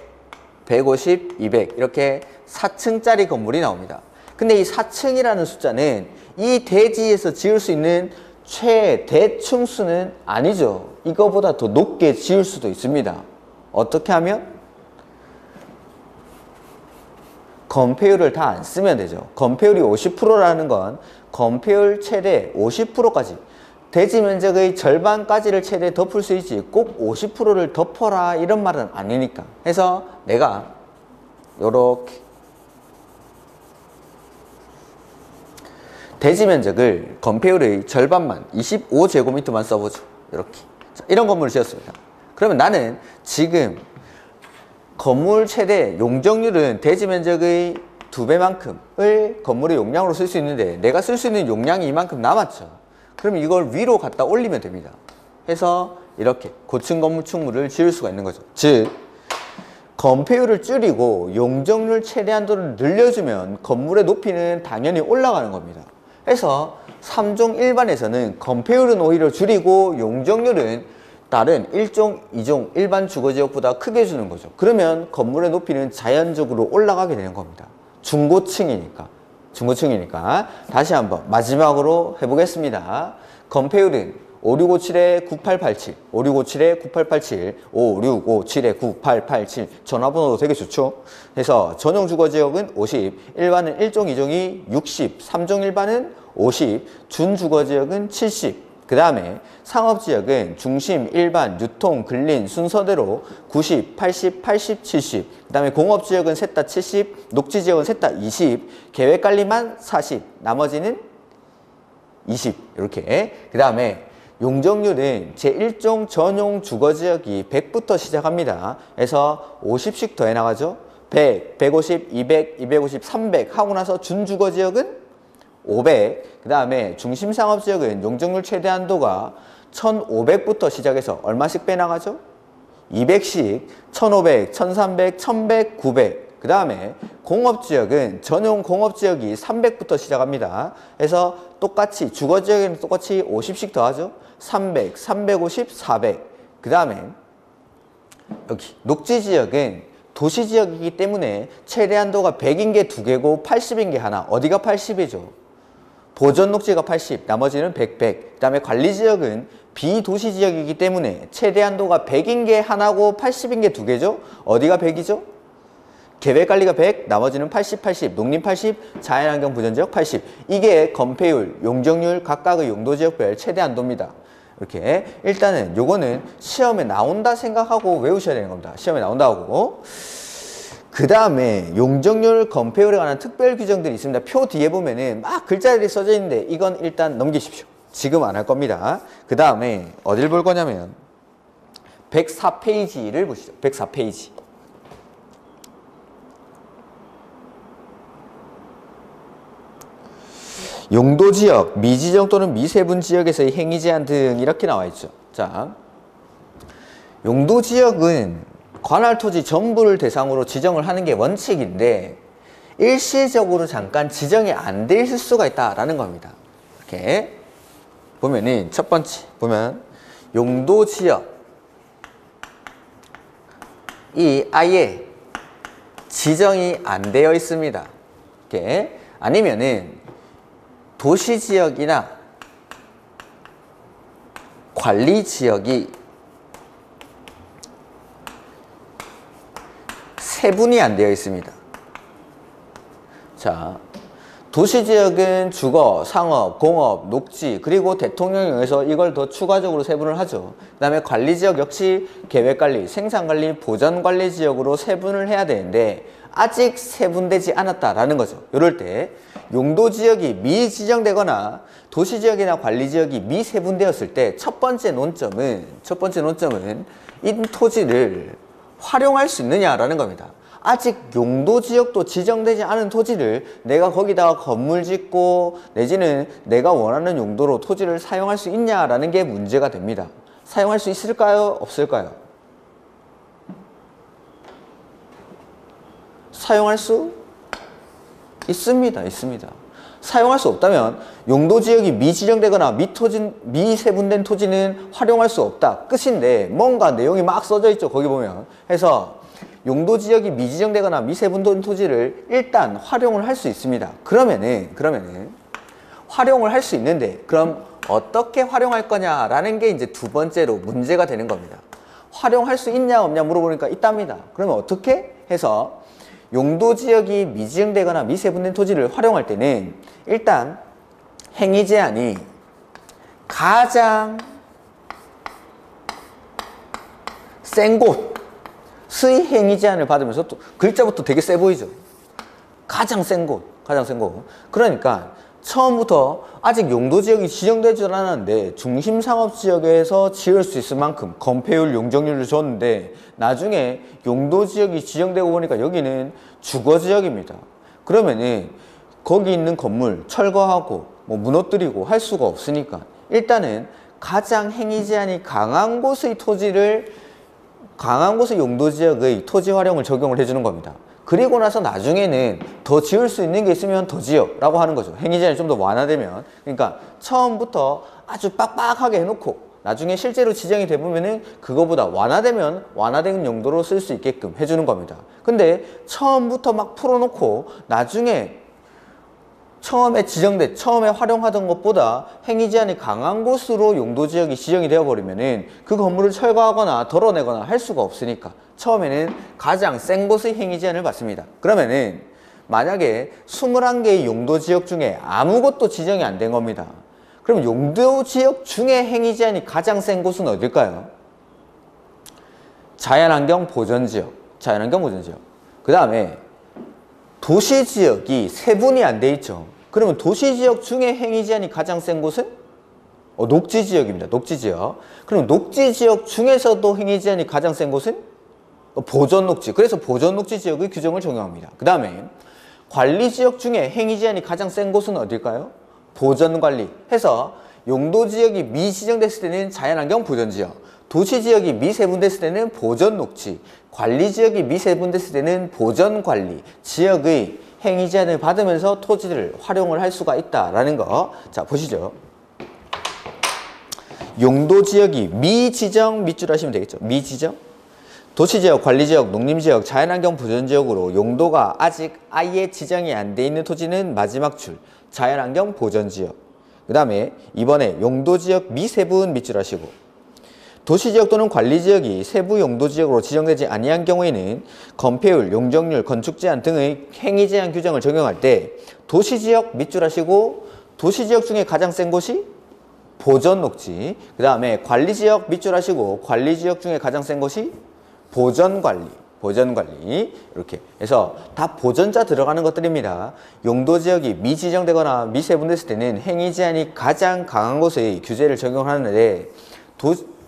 150, 200 이렇게 4층짜리 건물이 나옵니다. 근데 이 4층이라는 숫자는 이 대지에서 지을 수 있는 최대 층수는 아니죠. 이거보다 더 높게 지을 수도 있습니다. 어떻게 하면? 건폐율을 다 안 쓰면 되죠. 건폐율이 50%라는 건 건폐율 최대 50%까지 대지 면적의 절반까지를 최대 덮을 수 있지 꼭 50%를 덮어라 이런 말은 아니니까 해서 내가 요렇게 대지 면적을 건폐율의 절반만 25제곱미터만 써보죠. 이렇게 자, 이런 건물을 지었습니다. 그러면 나는 지금 건물 최대 용적률은 대지 면적의 2배만큼을 건물의 용량으로 쓸 수 있는데 내가 쓸 수 있는 용량이 이만큼 남았죠. 그럼 이걸 위로 갖다 올리면 됩니다. 해서 이렇게 고층 건물 축물을 지을 수가 있는 거죠. 즉 건폐율을 줄이고 용적률 최대한도를 늘려주면 건물의 높이는 당연히 올라가는 겁니다. 그래서 3종 일반에서는 건폐율은 오히려 줄이고 용적률은 다른 1종, 2종 일반 주거지역보다 크게 주는 거죠. 그러면 건물의 높이는 자연적으로 올라가게 되는 겁니다. 중고층이니까. 다시 한번 마지막으로 해보겠습니다. 건폐율은 5657-9887, 5657-9887, 5657-9887 전화번호도 되게 좋죠. 그래서 전용 주거지역은 50, 일반은 1종, 2종이 60, 3종 일반은 50, 준주거지역은 70. 그 다음에 상업지역은 중심, 일반, 유통, 근린 순서대로 90, 80, 80, 70. 그 다음에 공업지역은 셋 다 70, 녹지지역은 셋 다 20, 계획관리만 40, 나머지는 20 이렇게. 그 다음에 용적률은 제1종 전용 주거지역이 100부터 시작합니다. 그래서 50씩 더해 나가죠. 100, 150, 200, 250, 300 하고 나서 준주거지역은 500, 그 다음에 중심상업지역은 용적률 최대한도가 1500부터 시작해서 얼마씩 빼나가죠? 200씩, 1500, 1300, 1100, 900. 그 다음에 공업지역은 전용 공업지역이 300부터 시작합니다. 그래서 똑같이 주거지역에는 똑같이 50씩 더하죠. 300, 350, 400. 그 다음에 여기 녹지지역은 도시지역이기 때문에 최대한도가 100인 게 2개고 80인 게 하나. 어디가 80이죠? 보전녹지가 80, 나머지는 100, 100. 그 다음에 관리지역은 비도시지역이기 때문에 최대한도가 100인 게 하나고 80인 게 2개죠? 어디가 100이죠? 계획관리가 100, 나머지는 80, 80, 농림 80, 자연환경 보전지역 80. 이게 건폐율, 용적률 각각의 용도지역별 최대한도입니다. 이렇게 일단은 요거는 시험에 나온다 생각하고 외우셔야 되는 겁니다. 시험에 나온다고. 그 다음에 용적률 건폐율에 관한 특별 규정들이 있습니다. 표 뒤에 보면은 막 글자들이 써져 있는데 이건 일단 넘기십시오. 지금 안 할 겁니다. 그 다음에 어딜 볼 거냐면 104페이지를 보시죠. 104페이지. 용도지역, 미지정 또는 미세분 지역에서의 행위 제한 등 이렇게 나와 있죠. 자, 용도지역은 관할 토지 전부를 대상으로 지정을 하는 게 원칙인데 일시적으로 잠깐 지정이 안 돼 있을 수가 있다라는 겁니다. 이렇게 보면은 첫 번째 보면 용도지역 이 아예 지정이 안 되어 있습니다. 이렇게 아니면은 도시지역이나 관리지역이 세분이 안 되어 있습니다. 자, 도시지역은 주거, 상업, 공업, 녹지, 그리고 대통령에 의해서 이걸 더 추가적으로 세분을 하죠. 그 다음에 관리지역 역시 계획관리, 생산관리, 보전관리지역으로 세분을 해야 되는데 아직 세분되지 않았다라는 거죠. 이럴 때 용도지역이 미지정되거나 도시지역이나 관리지역이 미세분되었을 때 첫 번째 논점은 이 토지를 활용할 수 있느냐라는 겁니다. 아직 용도지역도 지정되지 않은 토지를 내가 거기다가 건물 짓고 내지는 내가 원하는 용도로 토지를 사용할 수 있냐라는 게 문제가 됩니다. 사용할 수 있을까요? 없을까요? 사용할 수 있습니다. 사용할 수 없다면 용도지역이 미지정되거나 미세분된 토지는 활용할 수 없다. 끝인데 뭔가 내용이 막 써져 있죠. 거기 보면. 해서 용도지역이 미지정되거나 미세분된 토지를 일단 활용을 할 수 있습니다. 그러면은 활용을 할 수 있는데 그럼 어떻게 활용할 거냐라는 게 이제 두 번째로 문제가 되는 겁니다. 활용할 수 있냐 없냐 물어보니까 있답니다. 그러면 어떻게 해서 용도지역이 미지정되거나 미세분된 토지를 활용할 때는 일단 행위 제한이 가장 센 곳의 행위 제한을 받으면서 또 글자부터 되게 세 보이죠. 가장 센 곳. 그러니까 처음부터 아직 용도지역이 지정되지 않았는데 중심상업지역에서 지을 수 있을 만큼 건폐율, 용적률을 줬는데 나중에 용도지역이 지정되고 보니까 여기는 주거지역입니다. 그러면은 거기 있는 건물 철거하고 뭐 무너뜨리고 할 수가 없으니까 일단은 가장 행위 제한이 강한 곳의 용도지역의 토지 활용을 적용을 해주는 겁니다. 그리고 나서 나중에는 더 지을 수 있는 게 있으면 더 지어라고 하는 거죠. 행위 제한이 좀 더 완화되면. 그러니까 처음부터 아주 빡빡하게 해놓고 나중에 실제로 지정이 되면은 그거보다 완화되면 완화된 용도로 쓸 수 있게끔 해주는 겁니다. 근데 처음부터 막 풀어놓고 나중에 처음에 활용하던 것보다 행위 제한이 강한 곳으로 용도지역이 지정이 되어버리면은 그 건물을 철거하거나 덜어내거나 할 수가 없으니까 처음에는 가장 센 곳의 행위 제한을 받습니다. 그러면은 만약에 21개의 용도지역 중에 아무것도 지정이 안 된 겁니다. 그럼 용도지역 중에 행위 제한이 가장 센 곳은 어딜까요? 자연환경 보전지역. 그 다음에 도시지역이 세분이 안 돼 있죠. 그러면 도시지역 중에 행위 제한이 가장 센 곳은? 녹지지역입니다. 녹지지역. 그럼 녹지지역 중에서도 행위 제한이 가장 센 곳은? 보전녹지. 그래서 보전녹지 지역의 규정을 적용합니다. 그 다음에 관리지역 중에 행위 제한이 가장 센 곳은 어딜까요? 보전관리. 해서 용도지역이 미지정됐을 때는 자연환경 보전지역, 도시지역이 미세분됐을 때는 보전녹지, 관리지역이 미세분됐을 때는 보전관리 지역의 행위 제한을 받으면서 토지를 활용을 할 수가 있다라는 거. 자, 보시죠. 용도지역이 미지정 밑줄 하시면 되겠죠. 미지정. 도시지역, 관리지역, 농림지역, 자연환경 보전지역으로 용도가 아직 아예 지정이 안 돼 있는 토지는 마지막 줄, 자연환경 보전지역. 그 다음에 이번에 용도지역 미세분 밑줄 하시고 도시지역 또는 관리지역이 세부 용도지역으로 지정되지 아니한 경우에는 건폐율, 용적률, 건축제한 등의 행위제한 규정을 적용할 때 도시지역 밑줄 하시고 도시지역 중에 가장 센 곳이 보전녹지, 그 다음에 관리지역 밑줄 하시고 관리지역 중에 가장 센 곳이 보전관리. 보전관리. 이렇게 해서 다 보전자 들어가는 것들입니다. 용도지역이 미지정되거나 미세분됐을 때는 행위제한이 가장 강한 곳의 규제를 적용하는데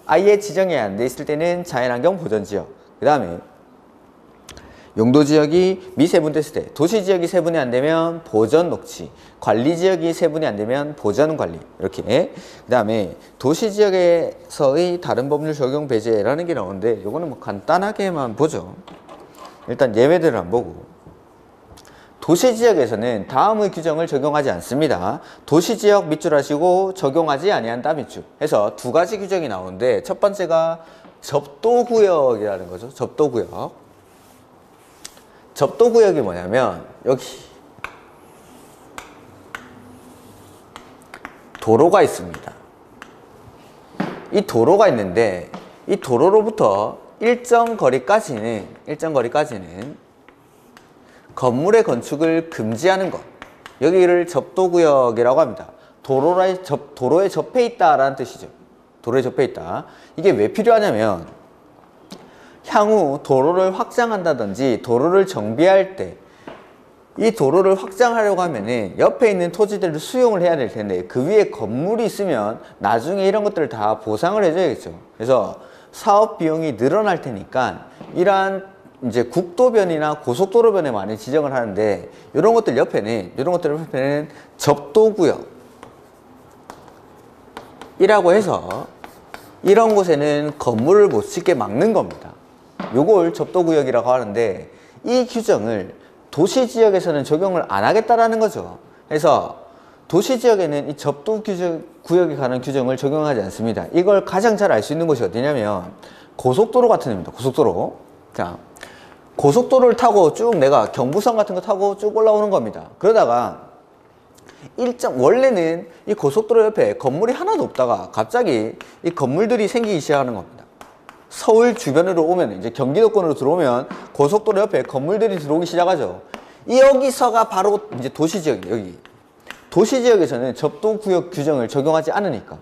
아예 지정이 안 돼 있을 때는 자연환경 보전지역. 그 다음에 용도지역이 미세분됐을 때 도시지역이 세분이 안 되면 보전녹지, 관리지역이 세분이 안 되면 보전관리. 이렇게. 그 다음에 도시지역에서의 다른 법률 적용 배제라는 게 나오는데 이거는 뭐 간단하게만 보죠. 일단 예외들을 한번 보고, 도시지역에서는 다음의 규정을 적용하지 않습니다. 도시지역 밑줄 하시고 적용하지 아니한다 밑줄 해서 두 가지 규정이 나오는데, 첫 번째가 접도구역이라는 거죠. 접도구역. 접도구역이 뭐냐면 여기 도로가 있습니다. 이 도로가 있는데 이 도로로부터 일정 거리까지는 건물의 건축을 금지하는 것, 여기를 접도구역이라고 합니다. 도로에 접해 있다라는 뜻이죠. 도로에 접해 있다. 이게 왜 필요하냐면 향후 도로를 확장한다든지 도로를 정비할 때 이 도로를 확장하려고 하면은 옆에 있는 토지들을 수용을 해야 될 텐데 그 위에 건물이 있으면 나중에 이런 것들을 다 보상을 해줘야겠죠. 그래서 사업 비용이 늘어날 테니까 이러한 이제 국도변이나 고속도로변에 많이 지정을 하는데 이런 것들 옆에는 접도구역이라고 해서 이런 곳에는 건물을 못 짓게 막는 겁니다. 요걸 접도구역이라고 하는데 이 규정을 도시지역에서는 적용을 안 하겠다라는 거죠. 그래서 도시지역에는 이 접도구역에 관한 규정을 적용하지 않습니다. 이걸 가장 잘 알 수 있는 곳이 어디냐면 고속도로 같은 데입니다. 고속도로. 자, 고속도로를 타고 쭉 내가 경부선 같은 거 타고 쭉 올라오는 겁니다. 그러다가 원래는 이 고속도로 옆에 건물이 하나도 없다가 갑자기 이 건물들이 생기기 시작하는 겁니다. 서울 주변으로 오면, 이제 경기도권으로 들어오면 고속도로 옆에 건물들이 들어오기 시작하죠. 여기서가 바로 이제 도시지역이에요. 여기 도시지역에서는 접도구역 규정을 적용하지 않으니까.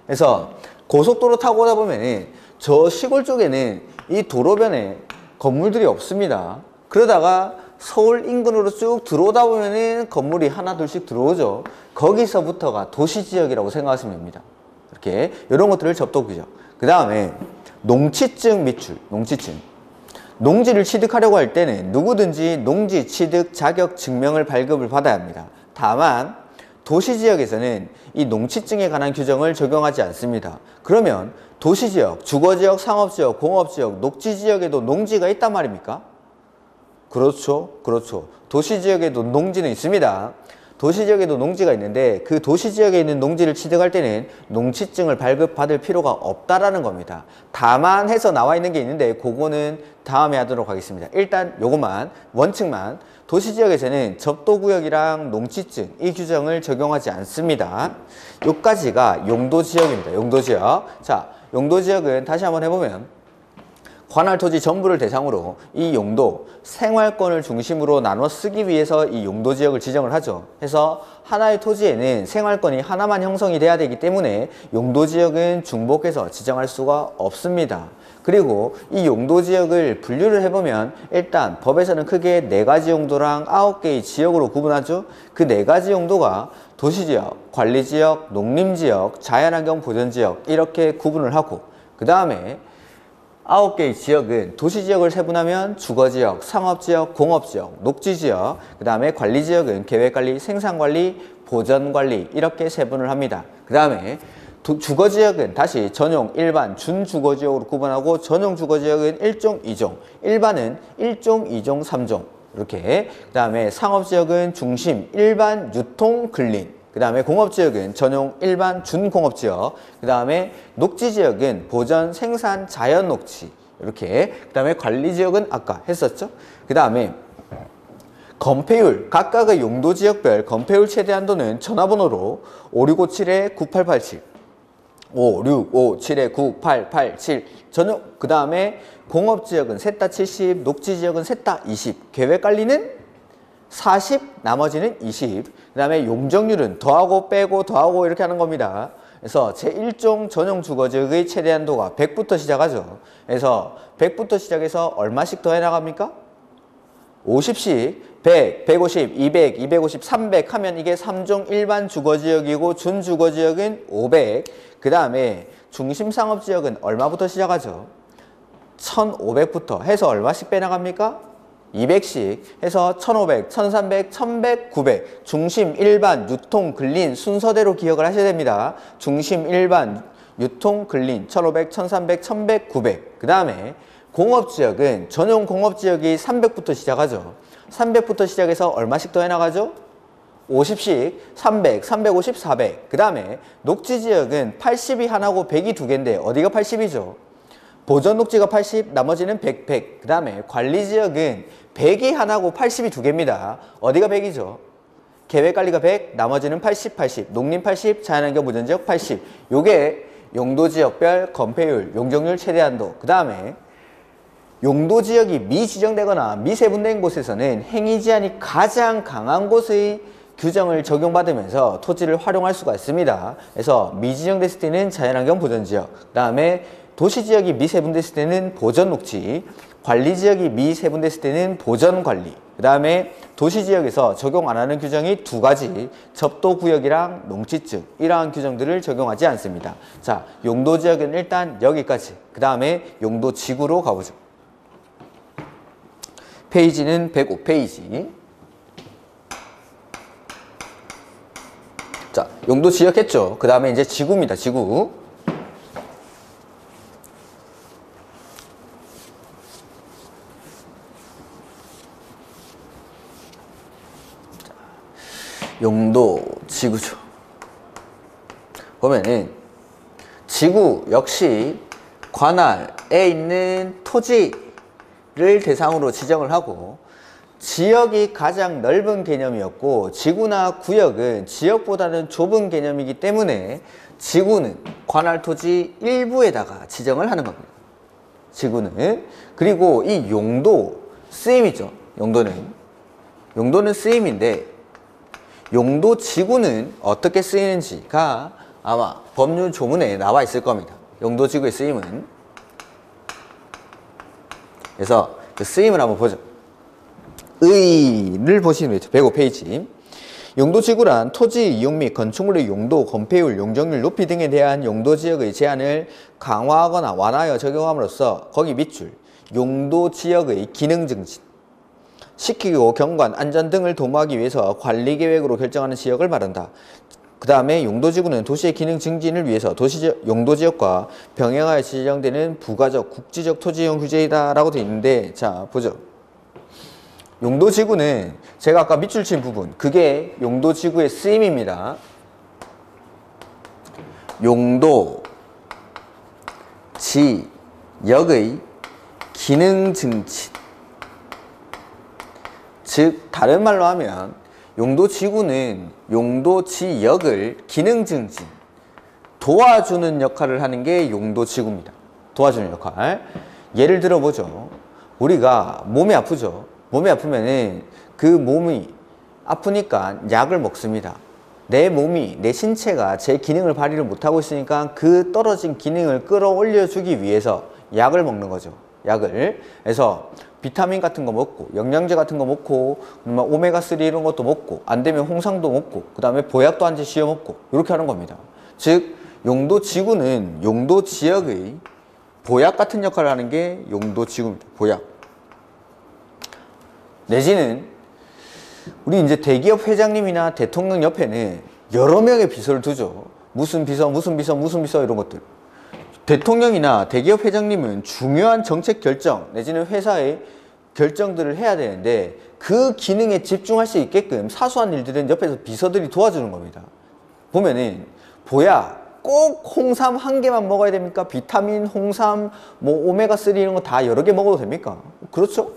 그래서 고속도로 타고 오다 보면 저 시골 쪽에는 이 도로변에 건물들이 없습니다. 그러다가 서울 인근으로 쭉 들어오다 보면은 건물이 하나 둘씩 들어오죠. 거기서부터가 도시지역이라고 생각하시면 됩니다. 이렇게 이런 것들을 접도구역. 그 다음에 농취증 밑줄, 농취증. 농지를 취득하려고 할 때는 누구든지 농지 취득 자격 증명을 발급을 받아야 합니다. 다만 도시지역에서는 이 농취증에 관한 규정을 적용하지 않습니다. 그러면 도시지역, 주거지역, 상업지역, 공업지역, 녹지지역에도 농지가 있단 말입니까? 그렇죠. 도시지역에도 농지는 있습니다. 도시지역에도 농지가 있는데 그 도시지역에 있는 농지를 취득할 때는 농취증을 발급받을 필요가 없다라는 겁니다. 다만 해서 나와 있는 게 있는데 그거는 다음에 하도록 하겠습니다. 일단 요것만, 원칙만, 도시지역에서는 접도구역이랑 농취증 이 규정을 적용하지 않습니다. 요까지가 용도지역입니다. 용도지역. 자, 용도지역은 다시 한번 해보면 관할 토지 전부를 대상으로 이 용도, 생활권을 중심으로 나눠 쓰기 위해서 이 용도지역을 지정을 하죠. 그래서 하나의 토지에는 생활권이 하나만 형성이 돼야 되기 때문에 용도지역은 중복해서 지정할 수가 없습니다. 그리고 이 용도지역을 분류를 해보면 일단 법에서는 크게 4가지 용도랑 9개의 지역으로 구분하죠. 그 4가지 용도가 도시지역, 관리지역, 농림지역, 자연환경 보전지역 이렇게 구분을 하고, 그 다음에 9개의 지역은 도시지역을 세분하면 주거지역, 상업지역, 공업지역, 녹지지역, 그 다음에 관리지역은 계획관리, 생산관리, 보전관리 이렇게 세분을 합니다. 그 다음에 주거지역은 다시 전용, 일반, 준주거지역으로 구분하고 전용 주거지역은 1종, 2종, 일반은 1종, 2종, 3종 이렇게. 그 다음에 상업지역은 중심, 일반, 유통, 근린, 그 다음에 공업지역은 전용, 일반, 준공업지역, 그 다음에 녹지지역은 보전, 생산, 자연녹지 이렇게. 그 다음에 관리지역은 아까 했었죠. 그 다음에 건폐율, 각각의 용도지역별 건폐율 최대 한도는 전화번호로 5657-9887 5657-9887 전용. 그 다음에 공업지역은 셋다 70, 녹지지역은 셋다 20, 계획관리는 40, 나머지는 20. 그 다음에 용적률은 더하고 빼고 더하고 이렇게 하는 겁니다. 그래서 제1종 전용 주거지역의 최대 한도가 100부터 시작하죠. 그래서 100부터 시작해서 얼마씩 더해 나갑니까? 50씩 100, 150, 200, 250, 300 하면 이게 3종 일반 주거지역이고 준주거지역은 500. 그 다음에 중심상업지역은 얼마부터 시작하죠? 1500부터 해서 얼마씩 빼나갑니까? 200씩 해서 1500, 1300, 1100, 900 중심, 일반, 유통, 근린 순서대로 기억을 하셔야 됩니다. 중심, 일반, 유통, 근린 1500, 1300, 1100, 900 그 다음에 공업지역은 전용 공업지역이 300부터 시작하죠. 300부터 시작해서 얼마씩 더 해나가죠? 50씩 300, 350, 400 그 다음에 녹지지역은 80이 하나고 100이 두 개인데 어디가 80이죠? 보전 녹지가 80, 나머지는 100, 100. 그 다음에 관리지역은 100이 하나고 80이 두 개입니다. 어디가 100이죠? 계획관리가 100, 나머지는 80, 80. 농림 80, 자연환경 보전지역 80. 요게 용도지역별 건폐율, 용적률 최대한도. 그 다음에 용도지역이 미지정되거나 미세분된 곳에서는 행위제한이 가장 강한 곳의 규정을 적용받으면서 토지를 활용할 수가 있습니다. 그래서 미지정됐을 때는 자연환경 보전지역, 그 다음에 도시지역이 미세분됐을 때는 보전녹지, 관리지역이 미세분됐을 때는 보전관리, 그 다음에 도시지역에서 적용 안 하는 규정이 두 가지, 접도구역이랑 농지증, 이러한 규정들을 적용하지 않습니다. 자, 용도지역은 일단 여기까지. 그 다음에 용도지구로 가보죠. 페이지는 105페이지. 자, 용도지역 했죠. 그 다음에 이제 지구입니다. 지구. 용도 지구죠. 보면은 지구 역시 관할에 있는 토지를 대상으로 지정을 하고 지역이 가장 넓은 개념이었고 지구나 구역은 지역보다는 좁은 개념이기 때문에 지구는 관할 토지 일부에다가 지정을 하는 겁니다. 지구는. 그리고 이 용도 쓰임이죠. 용도는 쓰임인데 용도 지구는 어떻게 쓰이는지가 아마 법률 조문에 나와 있을 겁니다. 용도 지구의 쓰임은. 그래서 그 쓰임을 한번 보죠. 의를 보시면 되죠. 105페이지. 용도 지구란 토지 이용 및 건축물의 용도, 건폐율, 용적률 높이 등에 대한 용도 지역의 제한을 강화하거나 완화하여 적용함으로써 거기 밑줄 용도 지역의 기능 증진 시키고 경관, 안전 등을 도모하기 위해서 관리계획으로 결정하는 지역을 말한다. 그 다음에 용도지구는 도시의 기능 증진을 위해서 용도지역과 병행하여 지정되는 부가적, 국지적 토지이용 규제이다 라고 되어 있는데 자 보죠. 용도지구는 제가 아까 밑줄 친 부분 그게 용도지구의 쓰임입니다. 용도지역의 기능 증진 즉 다른 말로 하면 용도지구는 용도지역을 기능 증진 도와주는 역할을 하는 게 용도지구입니다. 도와주는 역할. 예를 들어 보죠. 우리가 몸이 아프죠. 몸이 아프면은 그 몸이 아프니까 약을 먹습니다. 내 몸이, 내 신체가 제 기능을 발휘를 못하고 있으니까 그 떨어진 기능을 끌어올려 주기 위해서 약을 먹는 거죠. 약을. 그래서 비타민 같은 거 먹고 영양제 같은 거 먹고 오메가3 이런 것도 먹고 안 되면 홍상도 먹고 그 다음에 보약도 한 잔 씌워 먹고 이렇게 하는 겁니다. 즉 용도지구는 용도지역의 보약 같은 역할을 하는 게 용도지구입니다. 보약. 내지는 우리 이제 대기업 회장님이나 대통령 옆에는 여러 명의 비서를 두죠. 무슨 비서 이런 것들. 대통령이나 대기업 회장님은 중요한 정책 결정 내지는 회사의 결정들을 해야 되는데 그 기능에 집중할 수 있게끔 사소한 일들은 옆에서 비서들이 도와주는 겁니다. 보면은 보약 꼭 홍삼 한 개만 먹어야 됩니까? 비타민, 홍삼, 뭐 오메가3 이런 거 다 여러 개 먹어도 됩니까? 그렇죠?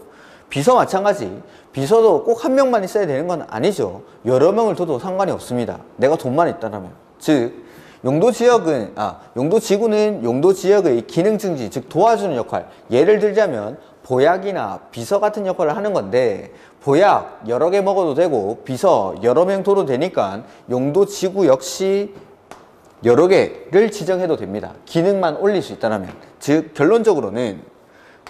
비서 마찬가지. 비서도 꼭 한 명만 있어야 되는 건 아니죠. 여러 명을 둬도 상관이 없습니다. 내가 돈만 있다면. 즉 용도지구는 용도지역의 기능 증진, 즉 도와주는 역할. 예를 들자면 보약이나 비서 같은 역할을 하는 건데 보약 여러 개 먹어도 되고 비서 여러 명 둬도 되니까 용도지구 역시 여러 개를 지정해도 됩니다. 기능만 올릴 수 있다면. 즉 결론적으로는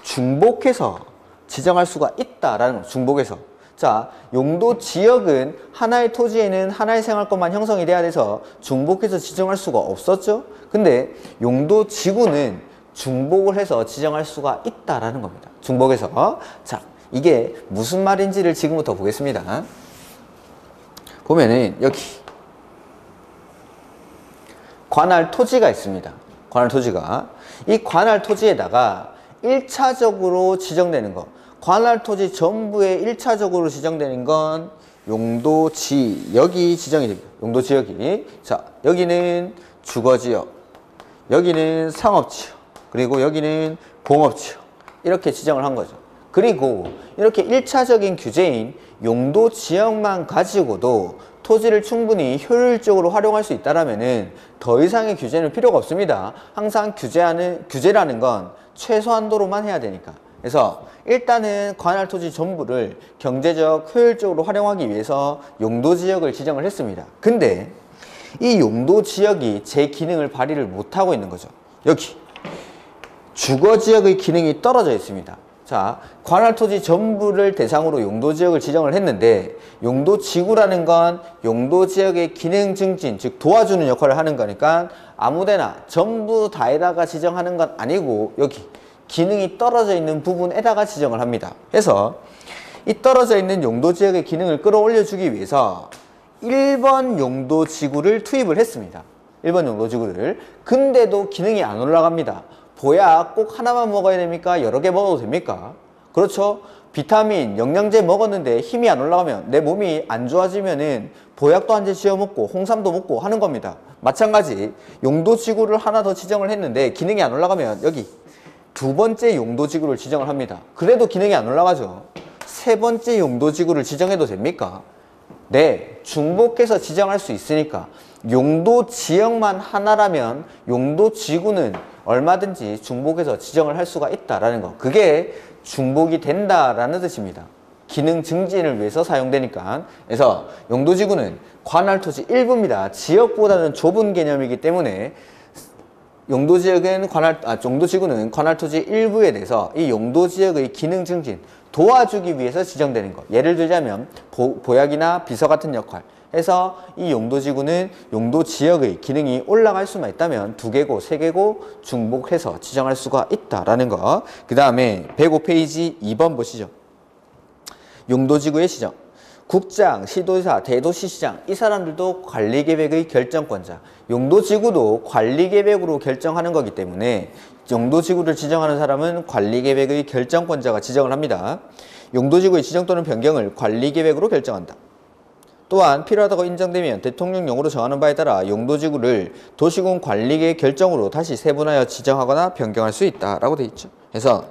중복해서 지정할 수가 있다라는 거. 중복해서. 자, 용도 지역은 하나의 토지에는 하나의 생활권만 형성이 돼야 돼서 중복해서 지정할 수가 없었죠. 근데 용도 지구는 중복을 해서 지정할 수가 있다라는 겁니다. 중복해서. 자, 이게 무슨 말인지를 지금부터 보겠습니다. 보면은 여기 관할 토지가 있습니다. 관할 토지가. 이 관할 토지에다가 1차적으로 지정되는 거. 관할 토지 전부에 1차적으로 지정되는 건 용도지역이 지정이 됩니다. 용도지역이. 자, 여기는 주거지역, 여기는 상업지역, 그리고 여기는 공업지역. 이렇게 지정을 한 거죠. 그리고 이렇게 1차적인 규제인 용도지역만 가지고도 토지를 충분히 효율적으로 활용할 수 있다면 더 이상의 규제는 필요가 없습니다. 항상 규제라는 건 최소한도로만 해야 되니까. 그래서 일단은 관할 토지 전부를 경제적 효율적으로 활용하기 위해서 용도지역을 지정을 했습니다. 근데 이 용도지역이 제 기능을 발휘를 못하고 있는 거죠. 여기 주거지역의 기능이 떨어져 있습니다. 자, 관할 토지 전부를 대상으로 용도지역을 지정을 했는데 용도지구라는 건 용도지역의 기능 증진, 즉 도와주는 역할을 하는 거니까 아무데나 전부 다에다가 지정하는 건 아니고 여기 기능이 떨어져 있는 부분에다가 지정을 합니다. 그래서 이 떨어져 있는 용도지역의 기능을 끌어올려 주기 위해서 1번 용도지구를 투입을 했습니다. 1번 용도지구를. 근데도 기능이 안 올라갑니다. 보약 꼭 하나만 먹어야 됩니까? 여러 개 먹어도 됩니까? 그렇죠? 비타민, 영양제 먹었는데 힘이 안 올라가면 내 몸이 안 좋아지면은 보약도 한 제 쥐어 먹고 홍삼도 먹고 하는 겁니다. 마찬가지 용도지구를 하나 더 지정을 했는데 기능이 안 올라가면 여기 두 번째 용도지구를 지정을 합니다. 그래도 기능이 안 올라가죠. 세 번째 용도지구를 지정해도 됩니까? 네, 중복해서 지정할 수 있으니까 용도지역만 하나라면 용도지구는 얼마든지 중복해서 지정을 할 수가 있다라는 거. 그게 중복이 된다라는 뜻입니다. 기능 증진을 위해서 사용되니까. 그래서 용도지구는 관할 토지 일부입니다. 지역보다는 좁은 개념이기 때문에 용도지구는 관할 토지 일부에 대해서 이 용도지역의 기능 증진 도와주기 위해서 지정되는 것. 예를 들자면 보약이나 비서 같은 역할 해서 이 용도지구는 용도지역의 기능이 올라갈 수만 있다면 2개고 3개고 중복해서 지정할 수가 있다라는 거. 그 다음에 105페이지 2번 보시죠. 용도지구의 지정. 국장, 시도지사, 대도시시장 이 사람들도 관리계획의 결정권자. 용도지구도 관리계획으로 결정하는 거기 때문에 용도지구를 지정하는 사람은 관리계획의 결정권자가 지정을 합니다. 용도지구의 지정 또는 변경을 관리계획으로 결정한다. 또한 필요하다고 인정되면 대통령령으로 정하는 바에 따라 용도지구를 도시군 관리계획 결정으로 다시 세분하여 지정하거나 변경할 수 있다라고 되어 있죠. 그래서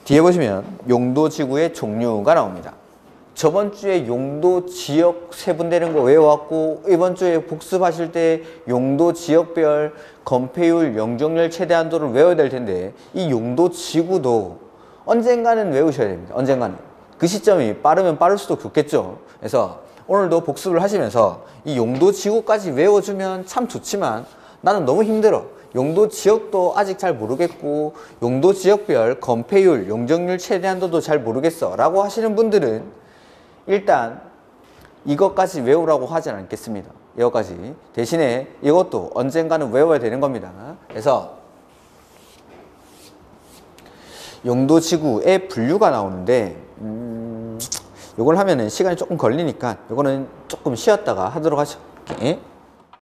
뒤에 보시면 용도지구의 종류가 나옵니다. 저번 주에 용도지역 세분되는 거 외워왔고 이번 주에 복습하실 때 용도지역별 건폐율, 영종률 최대한도를 외워야 될 텐데 이 용도지구도 언젠가는 외우셔야 됩니다. 언젠가는. 그 시점이 빠르면 빠를 수도 좋겠죠. 그래서 오늘도 복습을 하시면서 이 용도지구까지 외워주면 참 좋지만 나는 너무 힘들어. 용도지역도 아직 잘 모르겠고 용도지역별 건폐율, 용적률 최대한도도 잘 모르겠어 라고 하시는 분들은 일단 이것까지 외우라고 하진 않겠습니다. 이것까지. 대신에 이것도 언젠가는 외워야 되는 겁니다. 그래서 용도지구의 분류가 나오는데 이걸 하면은 시간이 조금 걸리니까 이거는 조금 쉬었다가 하도록 하죠. 이렇게.